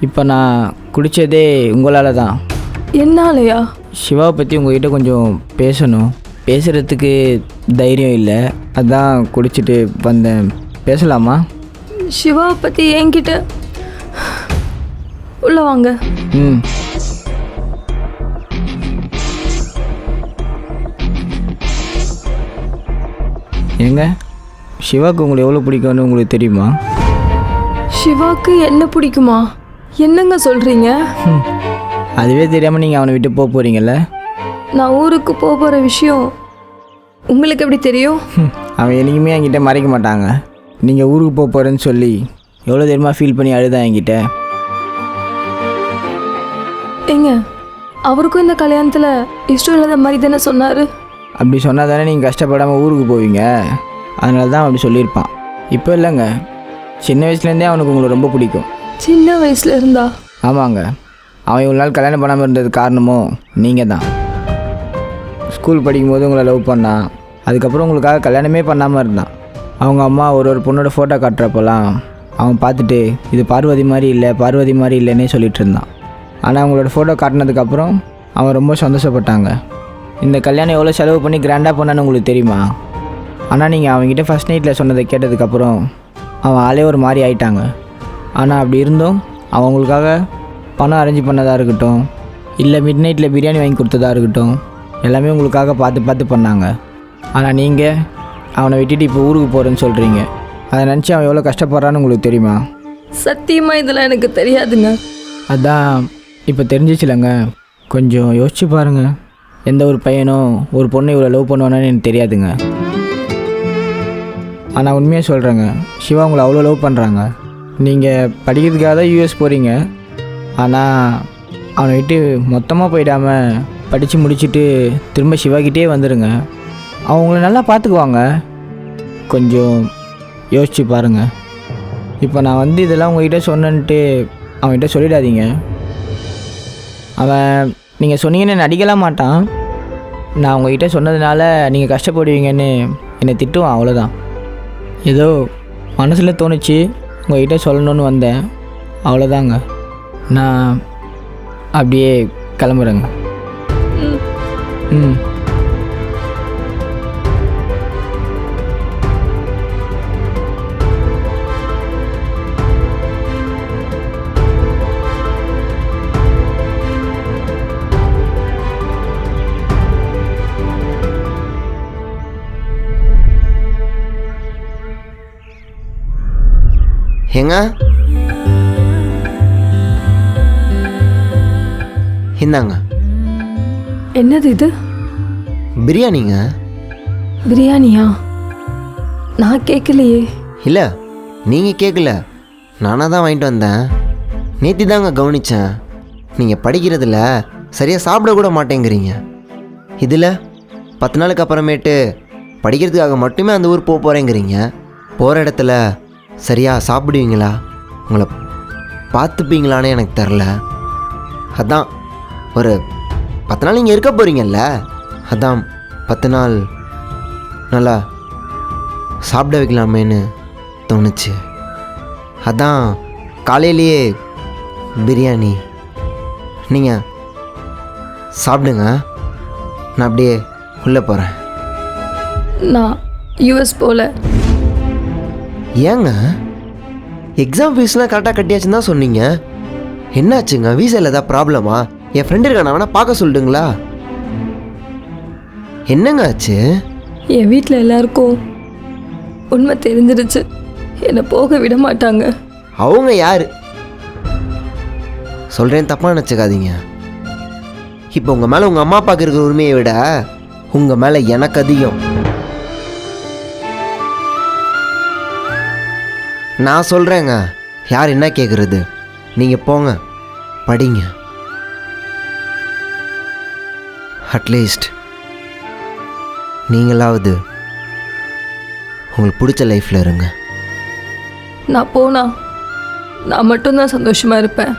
இப்போ நான் குடித்ததே உங்களால் தான். என்னாலயா? சிவாவை பற்றி உங்ககிட்ட கொஞ்சம் பேசணும். பேசுகிறதுக்கு தைரியம் இல்லை, அதான் குடிச்சிட்டு வந்தேன். பேசலாமா? சிவாவை பற்றி என்கிட்ட உள்ள வாங்க. ம். ஏங்க, சிவாவுக்கு உங்களை எவ்வளோ பிடிக்கும்னு உங்களுக்கு தெரியுமா? சிவாக்கு என்ன பிடிக்குமா? என்னங்க சொல்கிறீங்க? அதுவே தெரியாமல் நீங்கள் அவனை விட்டு போக போகிறீங்கல்ல? நான் ஊருக்கு போகிற விஷயம் உங்களுக்கு எப்படி தெரியும்? அவன் என்றைக்குமே என்கிட்ட மறைக்க மாட்டாங்க. நீங்கள் ஊருக்கு போக போகிறேன்னு சொல்லி எவ்வளோ தெரியுமா ஃபீல் பண்ணி அழுதான் என்கிட்ட. ஏங்க, அவருக்கும் இந்த கல்யாணத்தில் இஷ்டம் இல்லாத மாதிரி தானே சொன்னார். அப்படி சொன்னால் தானே நீங்கள் கஷ்டப்படாமல் ஊருக்கு போவீங்க. அதனால தான் அப்படி சொல்லியிருப்பான். இப்போ இல்லைங்க, சின்ன வயசுலேருந்தே அவனுக்கு உங்களை ரொம்ப பிடிக்கும். சின்ன வயசுல இருந்தா? ஆமாங்க, அவன் இவ்வளோ நாள் கல்யாணம் பண்ணாமல் இருந்தது காரணமும் நீங்கள் தான். ஸ்கூல் படிக்கும்போது உங்களை லவ் பண்ணான், அதுக்கப்புறம் உங்களுக்காக கல்யாணமே பண்ணாமல் இருந்தான். அவங்க அம்மா ஒரு பொண்ணோட ஃபோட்டோ காட்டுறப்பெல்லாம் அவன் பார்த்துட்டு இது பார்வதி மாதிரி இல்லை, பார்வதி மாதிரி இல்லைன்னே சொல்லிட்டு இருந்தான். ஆனால் அவங்களோட ஃபோட்டோ காட்டினதுக்கப்புறம் அவன் ரொம்ப சந்தோஷப்பட்டாங்க. இந்த கல்யாணம் எவ்வளோ செலவு பண்ணி கிராண்டாக பண்ணான்னு உங்களுக்கு தெரியுமா? ஆனால் நீங்கள் அவங்ககிட்ட ஃபஸ்ட் நைட்டில் சொன்னதை கேட்டதுக்கப்புறம் அவன் ஆளே ஒரு மாதிரி ஆயிட்டாங்க. ஆனால் அப்படி இருந்தும் அவங்களுக்காக பணம் அரேஞ்ச் பண்ணதாக இருக்கட்டும், இல்லை மிட் நைட்டில் பிரியாணி வாங்கி கொடுத்ததாக இருக்கட்டும், எல்லாமே உங்களுக்காக பார்த்து பண்ணாங்க. ஆனால் நீங்கள் அவனை விட்டுட்டு இப்போ ஊருக்கு போகிறேன்னு சொல்கிறீங்க. அதை நினச்சி அவன் எவ்வளோ கஷ்டப்படுறான்னு உங்களுக்கு தெரியுமா? சத்தியமாக இதெல்லாம் எனக்கு தெரியாதுங்க. அதான் இப்போ தெரிஞ்சிச்சுலங்க. கொஞ்சம் யோசிச்சு பாருங்கள். எந்த ஒரு பையனும் ஒரு பொண்ணை இவ்வளோ லவ் பண்ணுவானு எனக்கு தெரியாதுங்க. ஆனால் உண்மையாக சொல்கிறேங்க, சிவா உங்களை அவ்வளோ லவ் பண்ணுறாங்க. நீங்கள் படிக்கிறதுக்காக தான் யூஎஸ் போகிறீங்க. ஆனால் அவனை விட்டு மொத்தமாக போயிடாமல் படித்து முடிச்சுட்டு திரும்ப சிவாக்கிட்டே வந்துடுங்க. அவங்கள நல்லா பார்த்துக்குவாங்க. கொஞ்சம் யோசிச்சு பாருங்கள். இப்போ நான் இதெல்லாம் உங்கள்கிட்ட சொன்னேன்ட்டு அவன்கிட்ட சொல்லிடாதீங்க. அவன் நீங்கள் சொன்னீங்கன்னு நடிக்கலாம் மாட்டான். நான் உங்கள்கிட்ட சொன்னதுனால நீங்கள் கஷ்டப்படுவீங்கன்னு என்னை திட்டுவான், அவ்வளோதான். ஏதோ மனசில் தோணுச்சு உங்கள்கிட்ட சொல்லணுன்னு வந்தேன், அவ்வளோதாங்க. நான் அப்படியே கிளம்புறேங்க. ம். ஏங்க, இந்தாங்க. என்னது இது? பிரியாணிங்க. பிரியாணியா? நான் கேட்கலையே. இல்லை, நீங்கள் கேட்கல, நானாக தான் வாங்கிட்டு வந்தேன். நேற்று தாங்க கவனித்தேன். நீங்கள் படிக்கிறதில்ல, சரியாக சாப்பிட கூட மாட்டேங்கிறீங்க. இதில் 10 நாளுக்கு அப்புறமேட்டு படிக்கிறதுக்காக மட்டுமே அந்த ஊர் போக போகிறேங்கிறீங்க. போகிற இடத்துல சரியாக சாப்பிடுவீங்களா, உங்களை பார்த்துப்பீங்களான்னு எனக்கு தெரில. அதான் ஒரு 10 நாள் நீங்கள் இருக்க போகிறீங்கல்ல, அதான் 10 நாள் நல்லா சாப்பிட வைக்கலாமேன்னு தோணுச்சு. அதான் காலையிலேயே பிரியாணி. நீங்கள் சாப்பிடுங்க, நான் அப்படியே உள்ளே போகிறேன். நான் யூஎஸ் போல. ஏங்க, எக்ஸாம் ஃபீஸ்லாம் கரெக்டாக கட்டியாச்சுன்னு தான் சொன்னீங்க. என்னாச்சுங்க, வீசாவில் ஏதாவது ப்ராப்ளமா? என் ஃப்ரெண்டு இருக்கான வேணா பார்க்க சொல்லிட்டுங்களா? என்னங்க ஆச்சு? என் வீட்டில் எல்லாருக்கும் உண்மை தெரிஞ்சிருச்சு. என்னை போக விட மாட்டாங்க. அவங்க யார் சொல்கிறேன், தப்பாக நினச்சிக்காதீங்க. இப்போ உங்கள் மேலே உங்கள் அம்மா அப்பாவுக்கு இருக்கிற உரிமையை விட உங்கள் மேலே எனக்கு அதிகம். நான் சொல்கிறேங்க, யார் என்ன கேட்குறது? நீங்கள் போங்க, படிங்க. அட்லீஸ்ட் நீங்களாவது உங்களுக்கு பிடிச்ச லைஃப்பில் இருங்க. நான் போனா நான் மட்டும்தான் சந்தோஷமாக இருப்பேன்.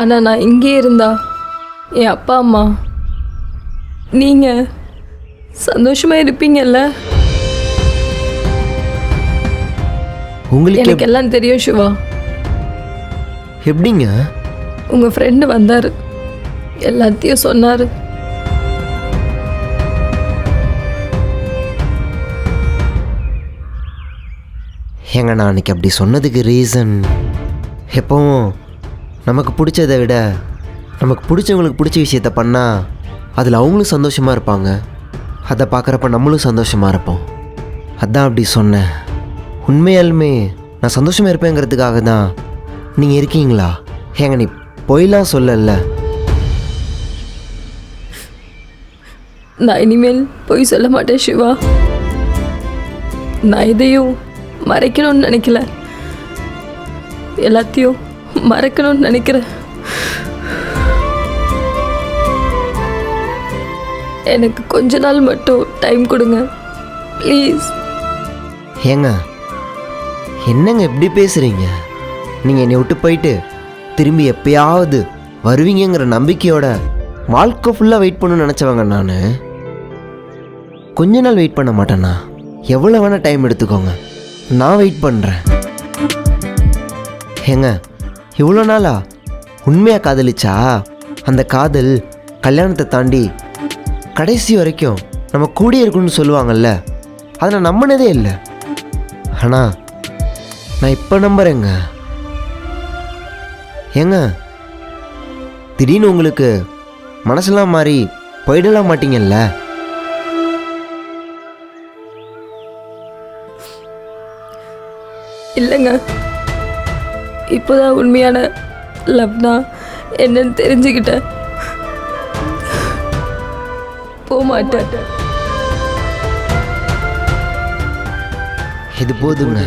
ஆனால் நான் இங்கே இருந்தா என் அப்பா அம்மா நீங்கள் சந்தோஷமாக இருப்பீங்கல்ல? உங்களுக்கு எனக்கு எல்லாம் தெரியும் சிவா. எப்படிங்க? உங்கள் ஃப்ரெண்டு வந்தார், எல்லாத்தையும் சொன்னார். ஏங்க நான் அன்றைக்கி அப்படி சொன்னதுக்கு ரீசன், எப்பவும் நமக்கு பிடிச்சதை விட நமக்கு பிடிச்சவங்களுக்கு பிடிச்ச விஷயத்த பண்ணால் அதில் அவங்களும் சந்தோஷமாக இருப்பாங்க, அதை பார்க்குறப்ப நம்மளும் சந்தோஷமாக இருப்போம். அதான் அப்படி சொன்னேன். உண்மையாலுமே நான் சந்தோஷமாக இருப்பேங்கிறதுக்காக தான் நீங்கள் இருக்கீங்களா? ஏங்க நீ பொய்லாம் சொல்லல. நான் இனிமேல் பொய் சொல்ல மாட்டேன் சிவா. நான் இதையும் மறைக்கணும்னு நினைக்கல, எல்லாத்தையும் மறக்கணும்னு நினைக்கிறேன். எனக்கு கொஞ்ச நாள் மட்டும் டைம் கொடுங்க ப்ளீஸ். ஏங்க என்னங்க எப்படி பேசுகிறீங்க? நீங்கள் என்னை விட்டு போயிட்டு திரும்பி எப்பயாவது வருவீங்கிற நம்பிக்கையோட வாழ்க்கை ஃபுல்லாக வெயிட் பண்ணணும்னு நினச்சவங்க நான். கொஞ்ச நாள் வெயிட் பண்ண மாட்டேண்ணா, எவ்வளோ வேணால் டைம் எடுத்துக்கோங்க, நான் வெயிட் பண்ணுறேன். ஏங்க இவ்வளோ நாளா உண்மையாக காதலிச்சா அந்த காதல் கல்யாணத்தை தாண்டி கடைசி வரைக்கும் நம்ம கூடியே இருக்கணும்னு சொல்லுவாங்கல்ல, அதை நான் நம்பினதே இல்லை. ஆனால் நான் இப்போ நம்புகிறேங்க. ஏங்க திடீர்னு உங்களுக்கு மனசெல்லாம் மாறி போயிடலாம் மாட்டீங்கல்ல? இல்லைங்க, இப்போதான் உண்மையான லவ்னா என்னன்னு தெரிஞ்சுக்கிட்டேன். போக மாட்டேன். இது போதுங்க.